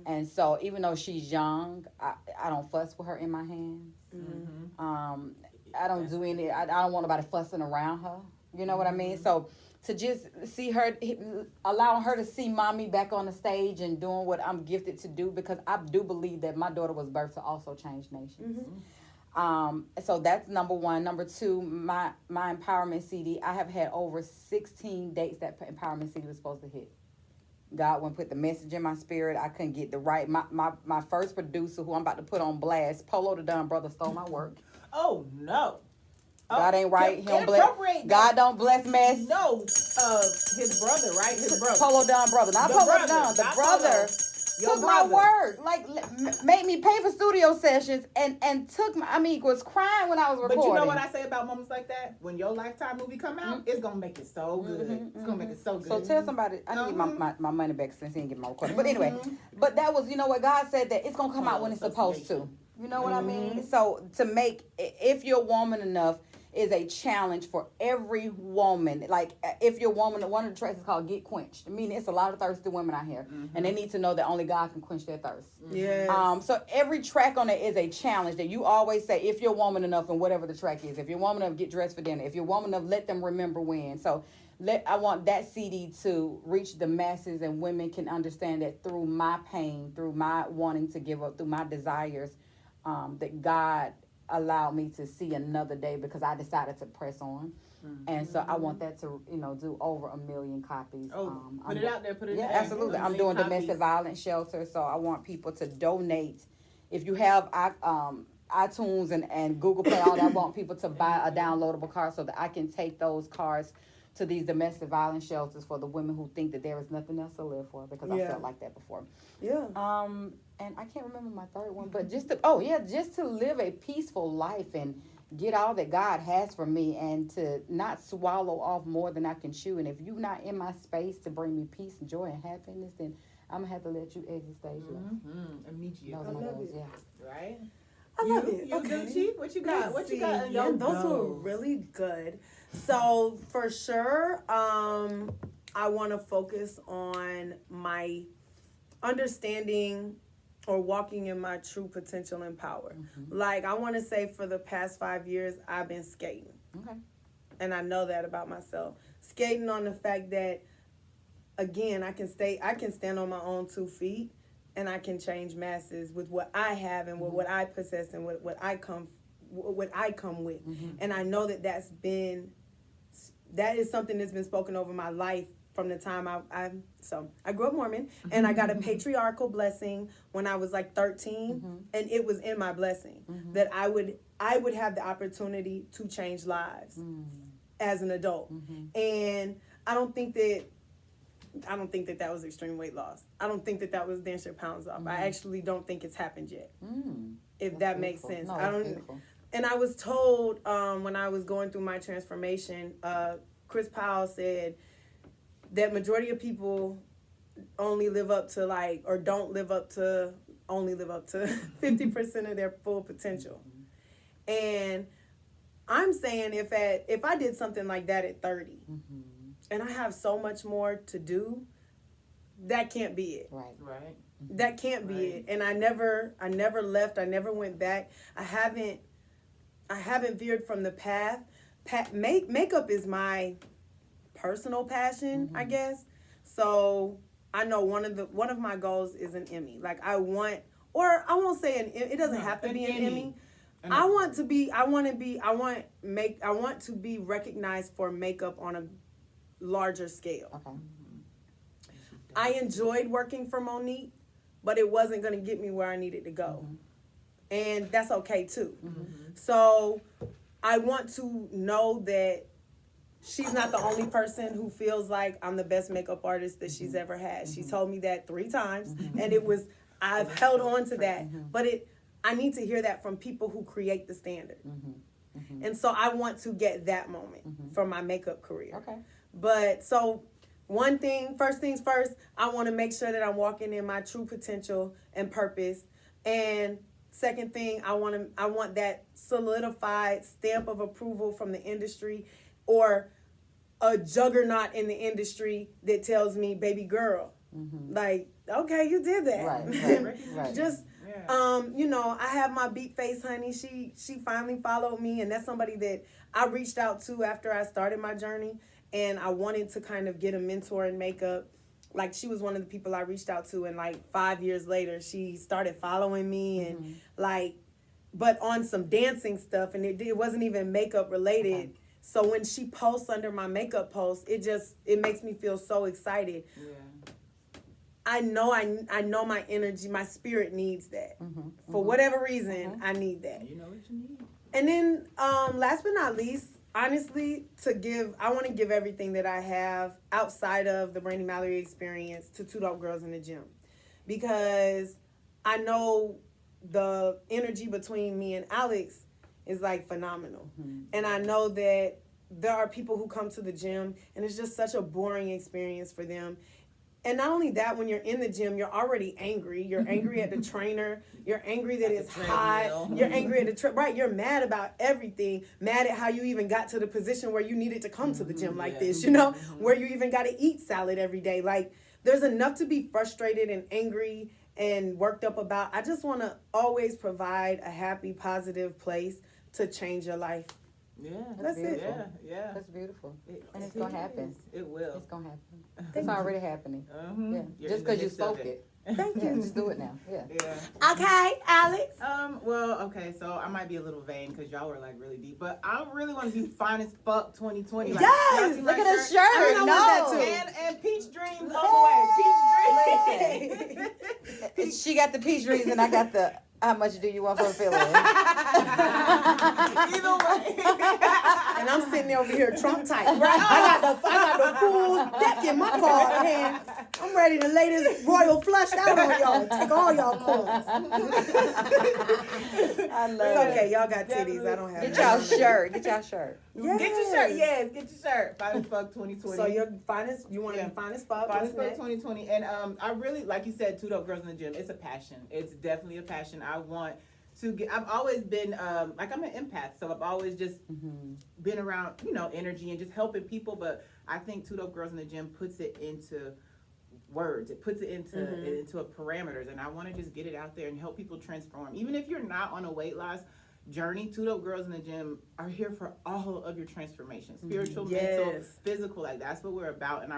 And so even though she's young, I don't fuss with her in my hands. I don't do any, I don't want nobody fussing around her. You know what I mean? So to just see her, allowing her to see mommy back on the stage and doing what I'm gifted to do, because I do believe that my daughter was birthed to also change nations. So that's number one. Number two, my empowerment CD. I have had over 16 dates that empowerment CD was supposed to hit. God wouldn't put the message in my spirit. I couldn't get the right. My first producer, who I'm about to put on blast, Polo the Dunn brother, stole my work. Oh no. God ain't right. He don't bless. Inappropriate. God don't bless mess. No, his brother, right? His brother. Polo Dunn brother, not The Polo brother, Dunn. The not brother Your took brother. my work, like made me pay for studio sessions, and took my. I mean, was crying when I was recording. But you know what I say about moments like that? When your Lifetime movie come out, it's gonna make it so good. It's gonna make it so good. So tell somebody I need my money back since he didn't get my recording. But anyway, but that was, you know what, God said that it's gonna come out when it's supposed to. You know what I mean? So to make, if you're woman enough, is a challenge for every woman. Like, if you're a woman, one of the tracks is called Get Quenched. I mean, it's a lot of thirsty women out here, and they need to know that only God can quench their thirst. Yes. So every track on it is a challenge that you always say, if you're a woman enough, and whatever the track is, if you're a woman enough, get dressed for dinner. If you're a woman enough, let them remember when. So I want that CD to reach the masses, and women can understand that through my pain, through my wanting to give up, through my desires, that God allowed me to see another day because I decided to press on. And so I want that to, do over 1 million copies. Put it out there, put it Yeah, out there. absolutely. I'm doing domestic violence shelter, so I want people to donate. If you have iTunes and Google Play, all that, I want people to buy a downloadable card so that I can take those cards to these domestic violence shelters for the women who think that there is nothing else to live for, because I felt like that before. Yeah. And I can't remember my third one, but just to live a peaceful life and get all that God has for me, and to not swallow off more than I can chew. And if you're not in my space to bring me peace and joy and happiness, then I'm gonna have to let you exit stage left. Immediately. Those are my goals, yeah. Right? I love it. You Okay. Gucci? What you got? What you got? Yeah, those were really good. So for sure, I want to focus on my understanding or walking in my true potential and power. Like, I want to say for the past 5 years, I've been skating. Okay. And I know that about myself. Skating on the fact that, again, I can stand on my own 2 feet, and I can change masses with what I have and with what I possess and what I come with. And I know that that is something that's been spoken over my life from the time I grew up Mormon, and I got a patriarchal blessing when I was like 13, and it was in my blessing that I would have the opportunity to change lives as an adult. And I don't think that was extreme weight loss. I don't think that was dance your pounds off. I actually don't think it's happened yet. If that makes sense. No, I don't. beautiful. And I was told when I was going through my transformation, Chris Powell said that majority of people only live up to only live up to 50% of their full potential. And I'm saying if I did something like that at 30, and I have so much more to do, that can't be it. Right. That can't be it. And I never left. I never went back. I haven't veered from the path. Makeup is my personal passion, I guess. So I know one of my goals is an Emmy. Like, I won't say it doesn't have to be an Emmy. I want to be recognized for makeup on a larger scale. Okay. I enjoyed working for Monique, but it wasn't going to get me where I needed to go. And that's okay too. So I want to know that she's not the only person who feels like I'm the best makeup artist that she's ever had. She told me that 3 times, and I've held on to that. But I need to hear that from people who create the standard. And so I want to get that moment from my makeup career. Okay. But so first things first, I want to make sure that I'm walking in my true potential and purpose. And second thing, I want that solidified stamp of approval from the industry, or a juggernaut in the industry that tells me, baby girl, like, okay, you did that. Right. Just, I have my beat face honey. She finally followed me, and that's somebody that I reached out to after I started my journey, and I wanted to kind of get a mentor in makeup. Like, she was one of the people I reached out to, and like 5 years later, she started following me, and like, but on some dancing stuff, and it wasn't even makeup related. Okay. So when she posts under my makeup post, it makes me feel so excited. Yeah. I know my energy, my spirit needs that. For whatever reason, I need that. You know what you need. And then, last but not least, honestly, I want to give everything that I have outside of the Brandy Mallory experience to Two Dope Girls in the Gym. Because I know the energy between me and Alex is like phenomenal. And I know that there are people who come to the gym and it's just such a boring experience for them. And not only that, when you're in the gym, you're already angry. You're angry at the trainer. You're angry that it's hot. You're angry at the right. You're mad about everything. Mad at how you even got to the position where you needed to come to the gym like this, you know, where you even got to eat salad every day. Like, there's enough to be frustrated and angry and worked up about. I just want to always provide a happy, positive place to change your life. Yeah, That's it. Yeah. That's beautiful. And it's It gonna happen. is. It will. It's gonna happen. It's already happening. Yeah. You're Just in the because you midst of spoke it. Thank Yeah, you. just do it now. Yeah. Yeah. Okay, Alex. Well, okay, so I might be a little vain because y'all were like really deep, but I really want to be fine as fuck 2020. Like, Yes! y'all see my Look at the I shirt. mean, I No. want that And Peach Dreams on the way. Peach Dreams. She got the peach rings and I got the. How much do you want for a filling? Either way. And I'm sitting there over here Trump tight. Right? I got the full deck in my card hand. I'm ready to lay this royal flush out on y'all. Take all y'all coins. I love It's okay, it. y'all got titties. I don't have Get none. y'all shirt. Get y'all shirt. Yes. Get your shirt. Yes, get your shirt. Fine as fuck 2020. So you're finest. You want to Yeah. be finest fuck. Fine What's as fuck next? 2020. And I really, like you said, Two Dope Girls in the Gym. It's a passion. It's definitely a passion. I want to get. I've always been like I'm an empath, so I've always just been around, energy and just helping people. But I think Two Dope Girls in the Gym puts it into words. It puts it into a parameters, and I want to just get it out there and help people transform. Even if you're not on a weight loss journey, Two Dope Girls in the Gym are here for all of your transformation, spiritual, mental, Yes. physical. Like that's what we're about, and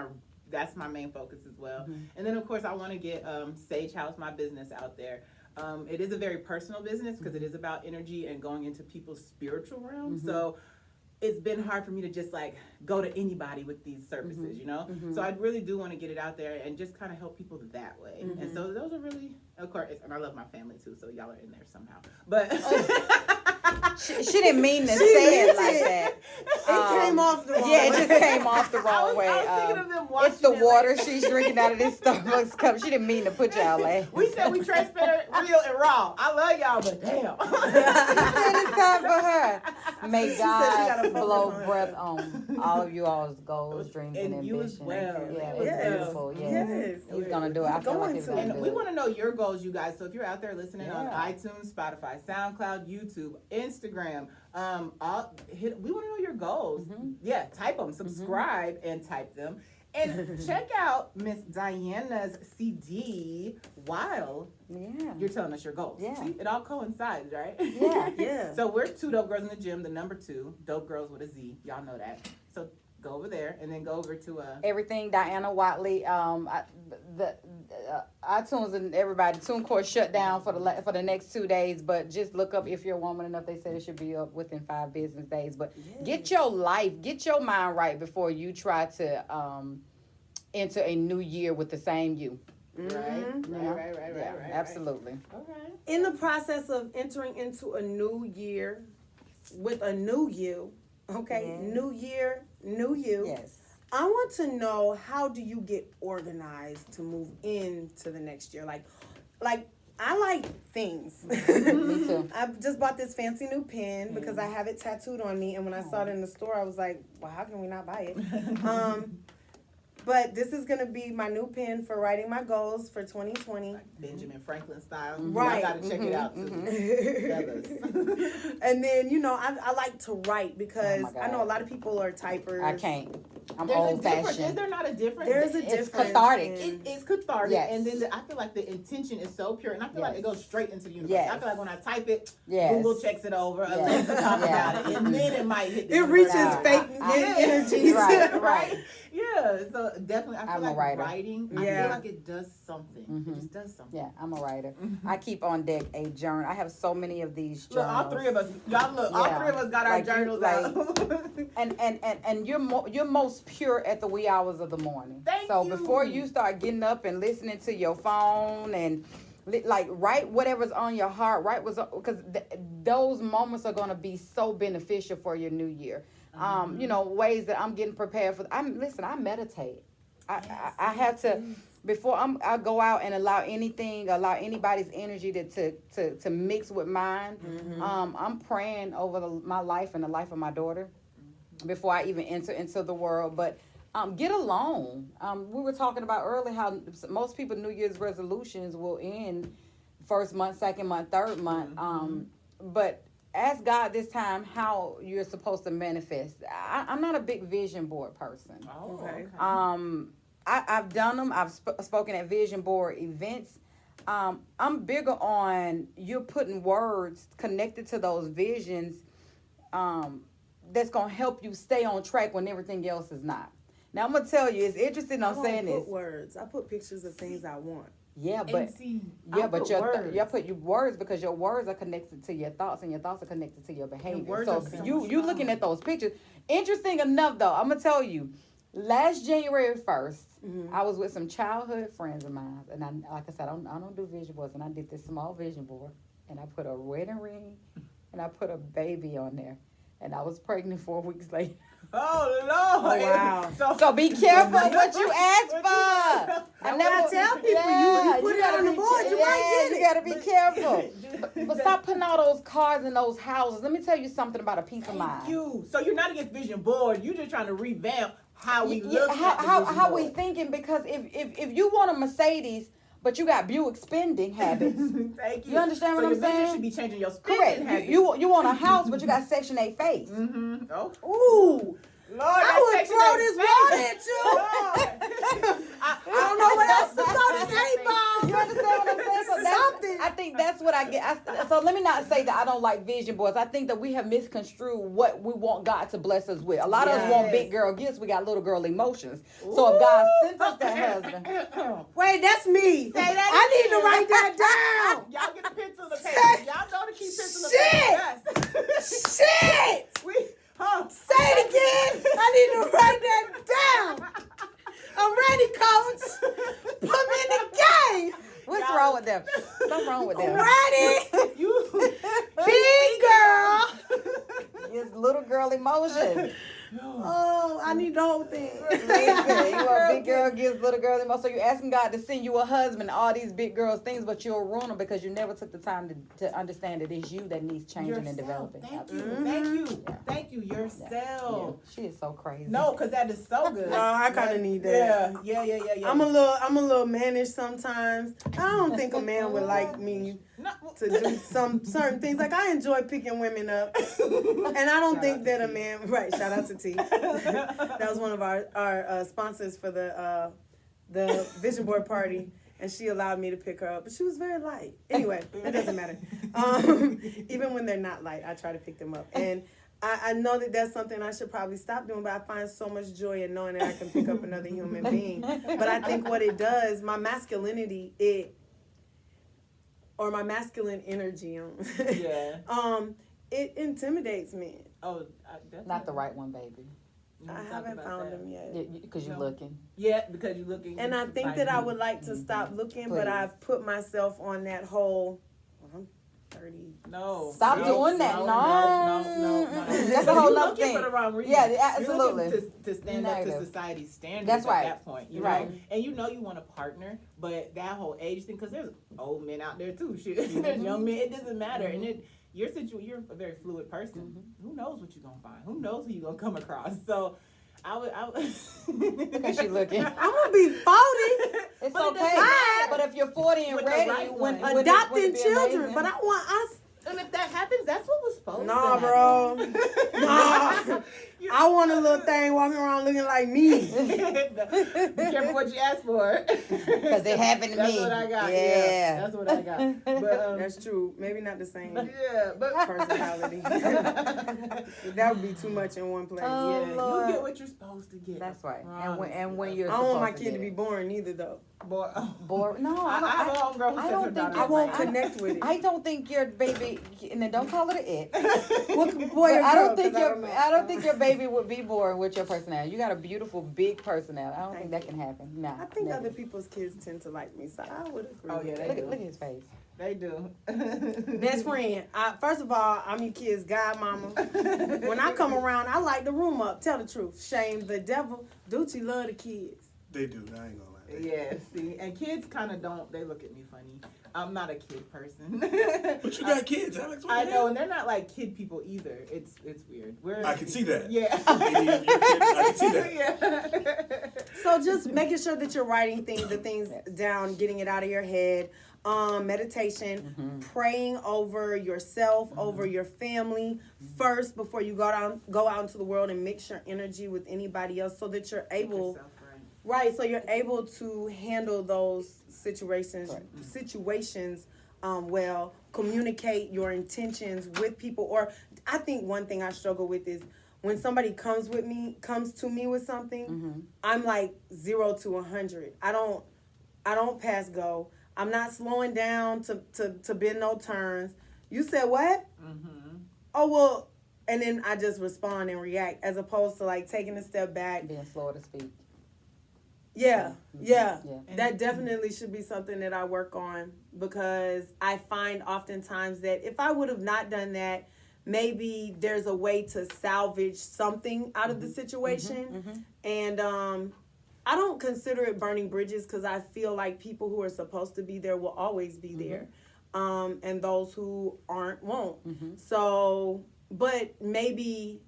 that's my main focus as well. And then of course I want to get Sage House, my business, out there. It is a very personal business because it is about energy and going into people's spiritual realm. So it's been hard for me to just like go to anybody with these services, So I really do want to get it out there and just kind of help people that way. And so those are really, of course, and I love my family too, so y'all are in there somehow. But She didn't mean to say it like that. It came off the wrong Yeah, it way. just came off the wrong way. I was thinking of them watching It's the it, water like- she's drinking out of this Starbucks cup. She didn't mean to put y'all in. we said we transparent, real, and raw. I love y'all, but damn. It's time for her. May she gotta God focus blow on breath on all of you all's goals, dreams, and And you as ambitions. well. Yeah, You it's as well. beautiful. Yeah. Yes. He's gonna do it. I feel like he's gonna And do we it. want to know your goals, you guys. So if you're out there listening on Yeah. iTunes, Spotify, SoundCloud, YouTube, Instagram, we want to know your goals. Yeah, type them, subscribe, and type them. And check out Miss Diana's CD, Wild. Yeah. You're telling us your goals. Yeah. See, it all coincides, right? Yeah. Yeah. So we're Two Dope Girls in the Gym, the number 2, Dope Girls with a Z. Y'all know that. So go over there and then go over to Everything Diana Watley. The iTunes and everybody. TuneCore shut down for the next 2 days. But just look up If You're a Woman Enough. They said it should be up within 5 business days. But get your life, get your mind right before you try to enter a new year with the same you. right. Yeah, absolutely. Okay. In the process of entering into a new year with a new you, okay, new year, new you. Yes. I want to know, how do you get organized to move into the next year? Like I like things. Me too. I just bought this fancy new pen because I have it tattooed on me, and when I saw it in the store, I was like, well, how can we not buy it? But this is going to be my new pen for writing my goals for 2020. Like Benjamin Franklin style. Right. Y'all gotta check it out too. Fellas. And then, I like to write because Oh my I know a God. lot of people are typers. I can't. I'm There's a old difference. Is fashioned. there not a difference? There's a It's difference. cathartic. in- It is cathartic, Yes. and then I feel like the intention is so pure, and I feel like Yes. it goes straight into the universe. Yes. I feel like when I type it, Yes. Google checks it over, Yes. Alexa talks Yeah. about it, and then it might hit the It universe. reaches Nah. fake Yeah. energies. Right, right. Yeah, Yeah, so definitely, I I'm feel a like writer. writing, I Yeah. feel like it does something. Mhm. It just does something. Yeah, I'm a writer. I keep on deck a journal. I have so many of these Look, journals. all three of us, y'all look, all Yeah. three of us got our Like you- journals out. And you're most pure at the wee hours of the morning. Thank so you. before you start getting up and listening to your phone and like write whatever's on your heart, write what's because those moments are going to be so beneficial for your new year. You know, ways that I'm getting prepared for. I meditate. I have to before I go out and allow anybody's energy to mix with mine. I'm praying over my life and the life of my daughter before I even enter into the world. But get alone. We were talking about earlier how most people New Year's resolutions will end first month, second month, third month. But ask God this time how you're supposed to manifest. I'm not a big vision board person. Oh, Okay. I've done them. I've spoken at vision board events. I'm bigger on you're putting words connected to those visions that's going to help you stay on track when everything else is not. Now, I'm going to tell you, it's interesting I'm saying I don't this. put words. I put pictures of things I want. Yeah, And but see, yeah, I but put you words. put your words because your words are connected to your thoughts and your thoughts are connected to your behavior. words So are so you strong. looking at those pictures. Interesting enough though, I'm gonna tell you, last January 1st, I was with some childhood friends of mine, and like I said, I don't do vision boards, and I did this small vision board, and I put a wedding ring, and I put a baby on there, and I was pregnant 4 weeks later. Oh Lord! Oh, wow. So be careful what you ask for. That's what I tell people. You put it gotta on the be- board, you might get it. You gotta be careful. But stop putting all those cars in those houses. Let me tell you something about a peace of mind. Thank you. So you're not against vision board. You're just trying to revamp how we look at the how vision we board. thinking, because if you want a Mercedes but you got Buick spending habits. Thank you. You understand what so I'm your vision saying? should be changing your spending Correct. habits. You want a house but you got Section 8 face. Oh, Ooh. Lord, I would throw this water at you. I don't know what else to throw this eight ball. You understand what I'm saying? So Something. I think that's what I get. So let me not say that I don't like vision boards. I think that we have misconstrued what we want God to bless us with. A lot of us want big girl gifts. We got little girl emotions. So if God sent us that husband, Wait, that's me. Say that I need again. to write that down. Y'all get a pencil to paper. Y'all know to keep pencil to paper. Yes. Shit. Say it again. I need to write that down. I'm ready, coach. Put me in the game. what's wrong with them? What's wrong with them? Ready? You Big girl. It's little girl emotion. Oh, I need the whole thing. Listen, you want big girl gives little girl emotion. So you're asking God to send you a husband, all these big girls things, but you'll ruin them because you never took the time to understand that it's you that needs changing yourself. and developing. Thank you. Absolutely. Thank you. Yeah. Thank you. Yourself. Yeah. She is so crazy. No, because that is so good. No, I kind of need that. Yeah. I'm a little mannish sometimes. I don't think a man would like me No, to do some certain things. Like I enjoy picking women up, and I don't think that a man. Right. Shout out to T. That was one of our sponsors for the vision board party, and she allowed me to pick her up. But she was very light. Anyway, it doesn't matter. Even when they're not light, I try to pick them up. And I know that that's something I should probably stop doing, but I find so much joy in knowing that I can pick up another human being. But I think what it does, my masculinity, or my masculine energy, Yeah. it intimidates men. Oh, definitely. Not the right one, baby. You I talk haven't about found that. them yet. Because you're No. looking. Yeah, because you're looking. And I think that I would like to stop looking, but Please. I've put myself on that whole. I'm 30. No. Stop doing that. No. That's a whole You're nother looking thing. for the wrong reason. Yeah, absolutely. You're looking to stand up Negative. to society's standards That's right. at that point. You Right. know? And you know you want a partner, but that whole age thing, because there's old men out there too. Shit. Mm-hmm. There's young men. It doesn't matter. And you're a very fluid person. Mm-hmm. Who knows what you're going to find? Who knows who you're going to come across? So I would. Look at she looking. I'm gonna be 40. It's But it okay. doesn't matter. But if you're 40 and With the ready, right when one. Adopting be children, amazing. but I want us. And if that happens, that's what was supposed Nah, to bro. happen. Nah. I want a little thing walking around looking like me. Be careful what you ask for. Because it happened to That's me. what I got. Yeah. That's what I got. But That's true. Maybe not the same yeah, but personality. That would be too much in one place. Oh, yeah, Lord. you get what you're supposed to to get. That's right. Promise And when you. you're I don't want my supposed to kid to get be it. boring either, though. Boy, Bored. No, I don't. I have a homegirl who I says don't her think daughter I is won't like- connect with it. I don't think your baby, and then don't call it a it. What boy But or I girl, don't think 'cause your know. I don't think your baby would be born with your personality. You got a beautiful big personality. I don't think that can happen. No. I think never. other people's kids tend to like me, so I would agree. Oh, with yeah, that. they Look at his face. They do. Best friend. First of all, I'm your kid's godmama. When I come around, I light the room up. Tell the truth. Shame the devil. Ducci love the kids. They do. I ain't gonna lie. Yeah, see, and kids kind of don't. They look at me funny. I'm not a kid person. But you got kids, Alex. What I the know, hell? and they're not like kid people either. It's weird. I can see that. Yeah. I can see that. Yeah. So just making sure that you're writing the things down, getting it out of your head. Meditation, praying over yourself, over your family first before you go out into the world and mix your energy with anybody else, so that you're able. Yourself, Right, so you're able to handle those situations well, communicate your intentions with people. Or I think one thing I struggle with is when somebody comes to me with something, I'm like 0 to 100. I don't pass go. I'm not slowing down to bend no turns. You said what? Oh, well, and then I just respond and react, as opposed to like taking a step back. Being slower to speak. Yeah. And That definitely should be something that I work on, because I find oftentimes that if I would have not done that, maybe there's a way to salvage something out of the situation. And I don't consider it burning bridges, because I feel like people who are supposed to be there will always be there. And those who aren't won't. So, but maybe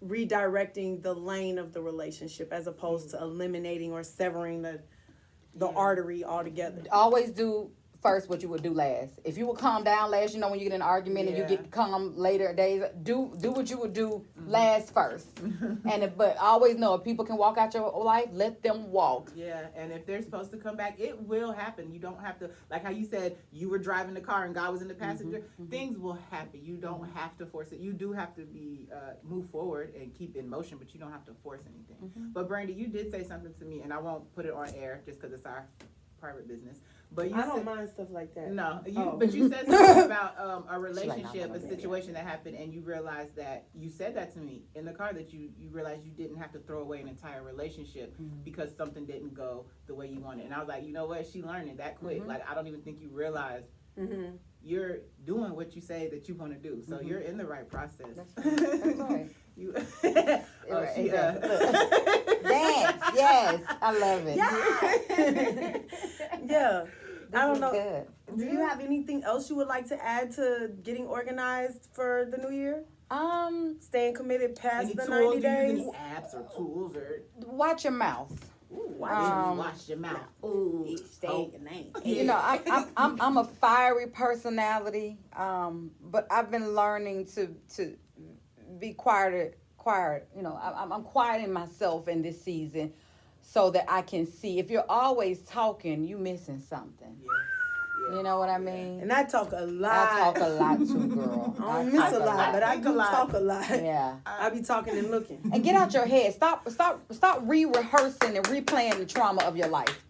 redirecting the lane of the relationship as opposed to eliminating or severing the artery altogether. Always do first what you would do last. If you would calm down last, when you get in an argument and you get calm later days, do what you would do last first. But always know, if people can walk out your life, let them walk. Yeah, and if they're supposed to come back, it will happen. You don't have to, like how you said, you were driving the car and God was in the passenger. Things will happen. You don't have to force it. You do have to be move forward and keep in motion, but you don't have to force anything. But Brandy, you did say something to me, and I won't put it on air just because it's our private business. But you I don't said, mind stuff like that. no, Oh. but you said something about a like, relationship, "No, a situation that happened, and you realized that you said that to me in the car, that you realized you didn't have to throw away an entire relationship because something didn't go the way you wanted. And I was like, you know what? She learned it that quick. Like, I don't even think you realized you're doing what you say that you want to do. So you're in the right process. That's right. You, Right, she, exactly. Dance, yes, I love it. Yeah. This I don't is know. good. Do you have anything else you would like to add to getting organized for the new year? Staying committed past any the tools? 90 Do you days? use any apps or tools or Watch your mouth. wash your mouth? Ooh, Stay your name. You know, I'm a fiery personality, but I've been learning to be quiet. You know, I'm quieting myself in this season so that I can see. If you're always talking, you missing something. You know what I mean? And I talk a lot. I talk a lot too, girl. I don't miss talk a lot, but I Think a do lot. talk a lot. Yeah. I be talking and looking. And get out your head. Stop re-rehearsing and replaying the trauma of your life.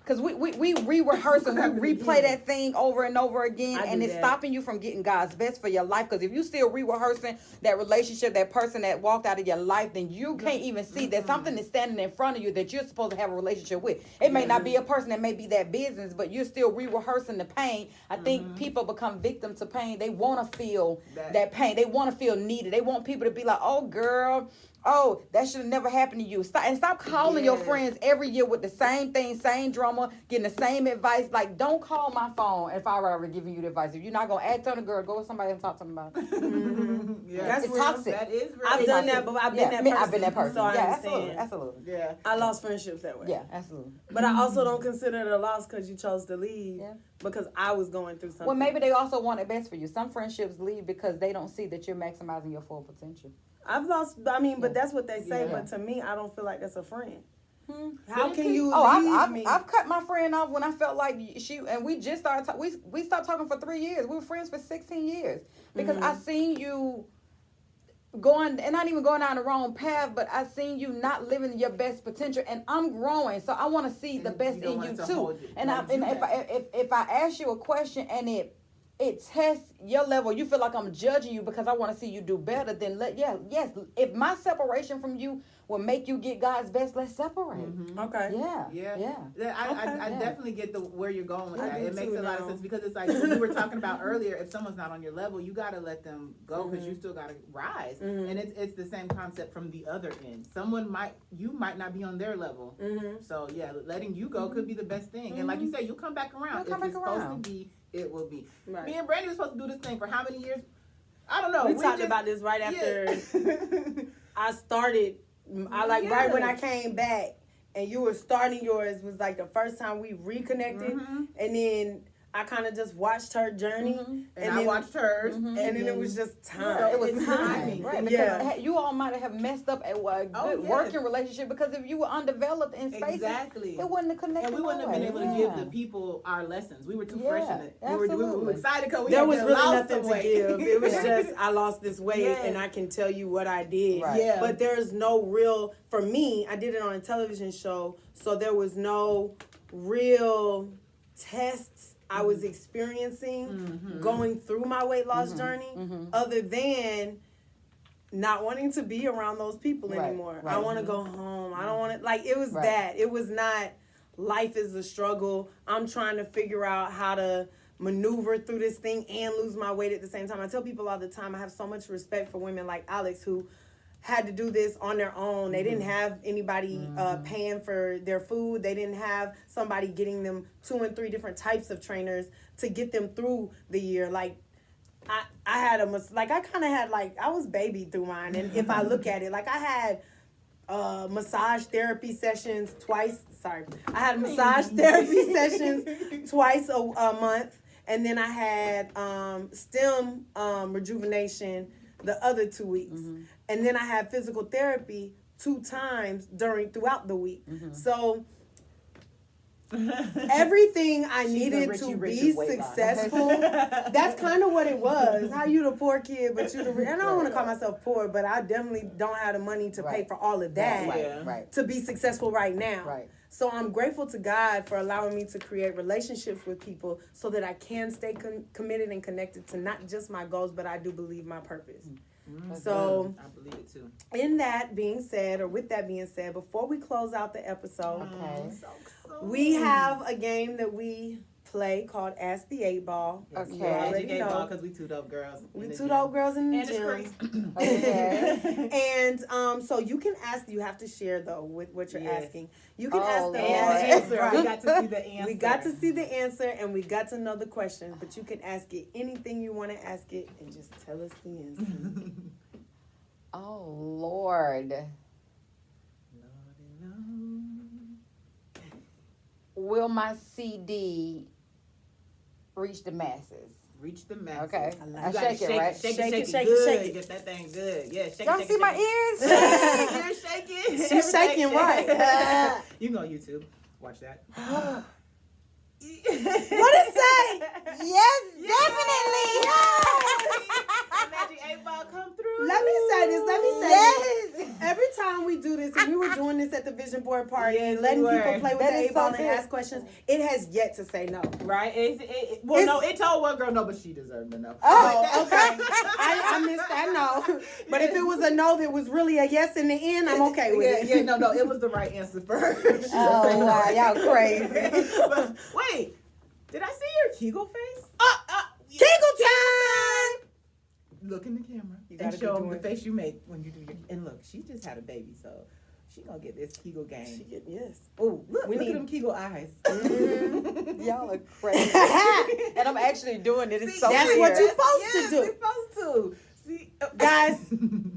Because we re-rehearse and we replay that thing over and over again, I and do it's that. stopping you from getting God's best for your life. Because if you still re-rehearsing that relationship, that person that walked out of your life, then you can't even see that something is standing in front of you that you're supposed to have a relationship with. It may not be a person, that may be that business, but you're still re-rehearsing the pain. I think people become victim to pain. They want to feel that pain. They want to feel needed. They want people to be like, oh, girl, oh, that should have never happened to you. Stop calling your friends every year with the same thing, same drama, getting the same advice. Like, don't call my phone if I were ever giving you the advice. If you're not going to act on a girl, go with somebody and talk to them about it. Yeah, That's It's real. toxic. that is real. I've done that, but I've been that person. I've been that person. So I yeah, understand. absolutely. Yeah. I lost friendships that way. Yeah, absolutely. But I also don't consider it a loss because you chose to leave Yeah. because I was going through something. Well, maybe they also want it best for you. Some friendships leave because they don't see that you're maximizing your full potential. I've lost, but that's what they say. Yeah. But to me, I don't feel like that's a friend. How can you Oh, leave me? I've cut my friend off when I felt like we just started. We stopped talking for 3 years. We were friends for 16 years because I seen you. going and not even going down the wrong path, but I seen you not living your best potential, and I'm growing, so I want to see the best in you too. And if I ask you a question and it tests your level, you feel like I'm judging you because I want to see you do better, then yes, if my separation from you will make you get God's best, let's separate. Okay. I definitely get where you're going with that. It makes a lot of sense because it's like when we were talking about earlier, if someone's not on your level, you got to let them go because you still got to rise. And it's the same concept from the other end. You might not be on their level. So yeah, letting you go could be the best thing. And like you said, you'll come back around. If it's supposed to be, it will be. Right. Me and Brandy were supposed to do this thing for how many years? I don't know. We talked about this right after I started. Right when I came back and you were starting yours was like the first time we reconnected, and then I kind of just watched her journey, and I watched hers, and then it was just time. So it was timing, right? Because you all might have messed up a good working relationship because if you were undeveloped in space, it wouldn't have connected. And we wouldn't have been able to give the people our lessons. We were too fresh in it. We were excited because there was really nothing to give. It was just I lost this weight, and I can tell you what I did. Right. Yeah. But there's no real. For me, I did it on a television show, so there was no real tests I was experiencing going through my weight loss journey, other than not wanting to be around those people anymore. I want to go home. I don't want to, it was that. It was not, life is a struggle. I'm trying to figure out how to maneuver through this thing and lose my weight at the same time. I tell people all the time, I have so much respect for women like Alex who had to do this on their own. They didn't have anybody paying for their food. They didn't have somebody getting them 2 and 3 different types of trainers to get them through the year. Like I had I was babied through mine. And if I look at it, like I had massage therapy sessions twice. I had massage therapy sessions twice a month. And then I had STEM rejuvenation the other 2 weeks. And then I had physical therapy 2 times throughout the week. So everything I needed to be successful, that's kind of what it was. How you the poor kid, but you the rich. And I don't want to call myself poor, but I definitely don't have the money to pay for all of that to be successful right now. Right. So I'm grateful to God for allowing me to create relationships with people so that I can stay committed and connected to not just my goals, but I do believe my purpose. So I believe it too. With that being said, before we close out the episode, we have a game that we play called Ask the 8 Ball. Okay. You already know because we 2 dope girls. We 2 dope girls in the gym. Okay. And so you can ask. You have to share though with what you're asking. You can ask the answer. Right. We got to see the answer. We got to see the answer, and we got to know the question. But you can ask it anything you want to ask it, and just tell us the answer. Oh Lord. Will my CD reach the masses? Reach the masses. Okay. I shake it, right? Shake it. Get that thing good. Yeah, shake it. Y'all see my ears? Ears shaking. She's shaking right. You can go on YouTube. Watch that. What it say? Yes, definitely. Magic 8 Ball come through. Let me say this. Yes. Every time we do this, and we were doing this at the vision board party, letting people play with the 8 Ball and ask questions, it has yet to say no. Right? It told one girl no, but she deserved a no. Oh, okay. I missed that no. But if it was a no that was really a yes in the end, I'm okay with it. Yeah, no, it was the right answer for her. Oh, wow, y'all crazy. But, wait, did I see your Kegel face? Kegel time! Look in the camera and show them the face you make when you do your. And look, she just had a baby, so she gonna get this Kegel game. Yes. Oh, look at them Kegel eyes. Y'all are crazy. And I'm actually doing it. It's so that's weird. what you're supposed to do. You're supposed to. See, guys,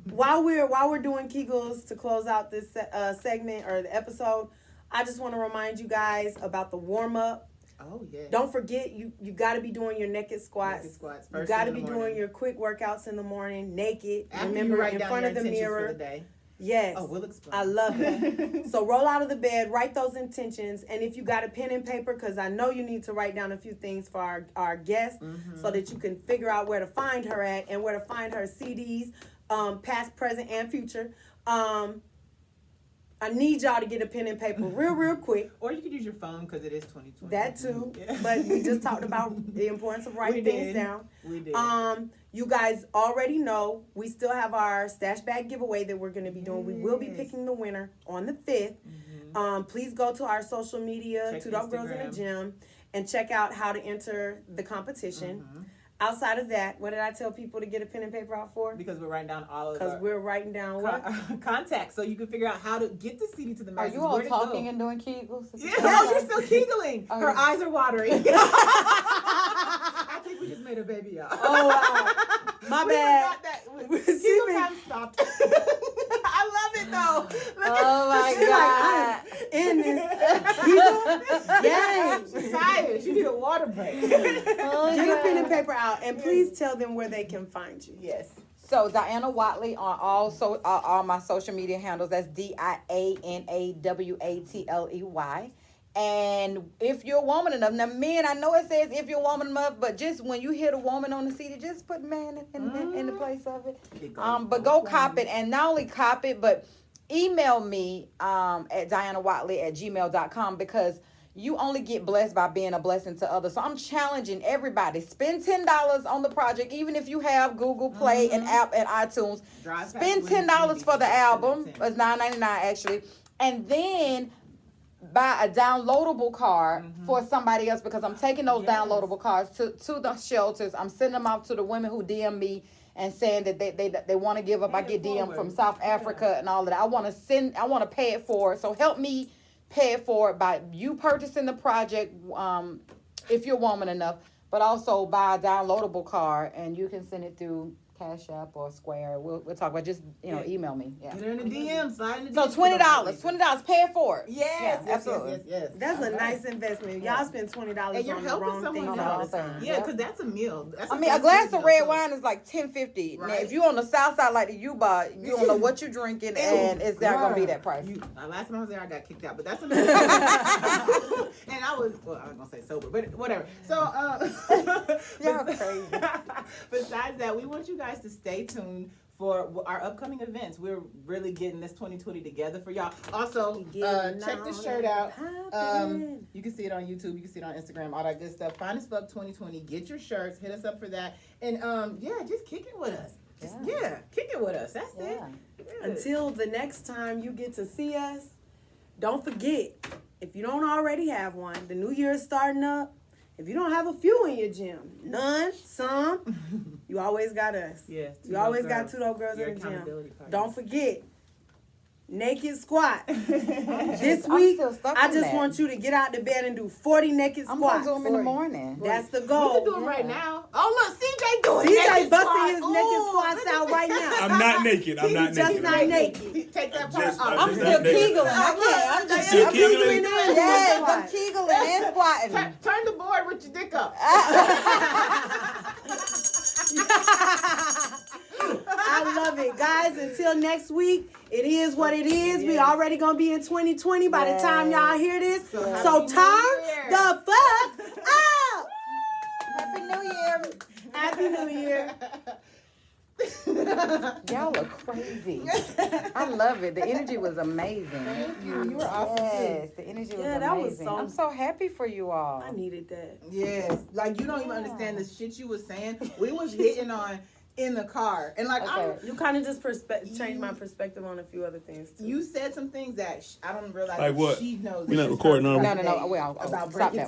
while we're doing Kegels to close out this segment or the episode, I just want to remind you guys about the warm up. Oh yeah. Don't forget you got to be doing your naked squats. You got to be doing your quick workouts in the morning naked. After remember in front of the mirror. For the day. Yes. Oh, we'll explain. I love it. So roll out of the bed, write those intentions, and if you got a pen and paper, because I know you need to write down a few things for our guest so that you can figure out where to find her at and where to find her CDs. past, present, and future. I need y'all to get a pen and paper real quick. Or you could use your phone because it is 2020. That too. Yeah. But we just talked about the importance of writing things down. We did. You guys already know we still have our stash bag giveaway that we're going to be doing. We will be picking the winner on the 5th. Please go to our social media, Check Two Dope Girls in the Gym, and check out how to enter the competition. Outside of that, what did I tell people to get a pen and paper out for? Because we're writing down all of Because we're writing down what? contacts, so you can figure out how to get the CD to the Are masses. you all where to talking go. and doing Kegels? Yeah, oh, you're still giggling. Oh, Her yeah. eyes are watering. I think we just made a baby, y'all. Oh, wow. My bad. Kegel time stopped. I love it though. Oh my She's God. like, I'm in this. Yes. She's tired. She need a water break. Oh, Get a pen and God. paper out, and please tell them where they can find you. Yes. So Diana Watley on all my social media handles. That's DIANAWATLEY. And if you're a woman enough, now men, I know it says if you're a woman enough, but just when you hit a woman on the CD, just put man in the place of it. But go cop it, and not only cop it, but email me at dianawatley@gmail.com, because you only get blessed by being a blessing to others. So I'm challenging everybody. Spend $10 on the project, even if you have Google Play and app and iTunes. Spend $10 for the album. It's $9.99 actually, and then buy a downloadable card for somebody else, because I'm taking those downloadable cards to the shelters. I'm sending them out to the women who DM me and saying that they want to give up. I get DM from South Africa and all of that. I want to pay it forward. So help me pay it forward by you purchasing the project, if you're woman enough, but also buy a downloadable card, and you can send it through Cash App or Square. We'll talk about, just email me. Yeah. Get her in the DM, slide in the So DM. $20, pay it forward. Yes, Yeah, absolutely. yes. That's a nice investment. Y'all spend $20 And you're on the helping wrong someone things else. all the time. Yeah, because that's a meal. That's I mean, a fast glass food of meal, red so- wine is like $10.50. Now, Right. if you on the south side like the U-Bar, you don't know what you're drinking, and it's not gonna be that price. Last time I was there, I got kicked out, but that's another. And I was gonna say sober, but whatever. So, Y'all crazy. besides that, we want you guys to stay tuned for our upcoming events. We're really getting this 2020 together for y'all. Also, check this shirt out. You can see it on YouTube. You can see it on Instagram. All that good stuff. Fine as Fuck 2020. Get your shirts. Hit us up for that. And just kick it with us. Kick it with us. That's it. Yeah. Until the next time you get to see us, don't forget, if you don't already have one, the new year is starting up. If you don't have a few in your gym, none, some, you always got us. Yes. You always got Two Dope Girls in the gym. Don't forget, naked squat. This week, still stuck I on just that. want you to get out the bed and do 40 naked I'm squats. gonna do them in the morning. That's the We goal. can do them right now. Oh, look, CJ doing CJ naked busting squats. his naked Ooh, squats look at out that. right now. I'm not naked. I'm not He's just naked. not naked. Take that I'm part just- off. I'm I'm just still not naked. Kegeling. I can't. I'm just Still I'm Kegeling? Yes, I'm Kegeling and squatting. Turn the board with your dick up. I love it. Guys, until next week, it is what it is. We already going to be in 2020 by the time y'all hear this. So Happy New turn Year. the fuck out. Happy New Year. Happy New Year. Y'all are crazy. I love it. The energy was amazing. You were awesome Yes, the energy was Yeah, that was amazing. so- I'm so happy for you all. I needed that. Yes, like you don't even understand the shit you was saying. We was hitting on in the car, and like Okay. You kind of just changed my perspective on a few other things, too. you said some things that I don't realize Like what? she knows. We're that not she's recording, talking are we? No, about no, no. today Well, about stop breaking that.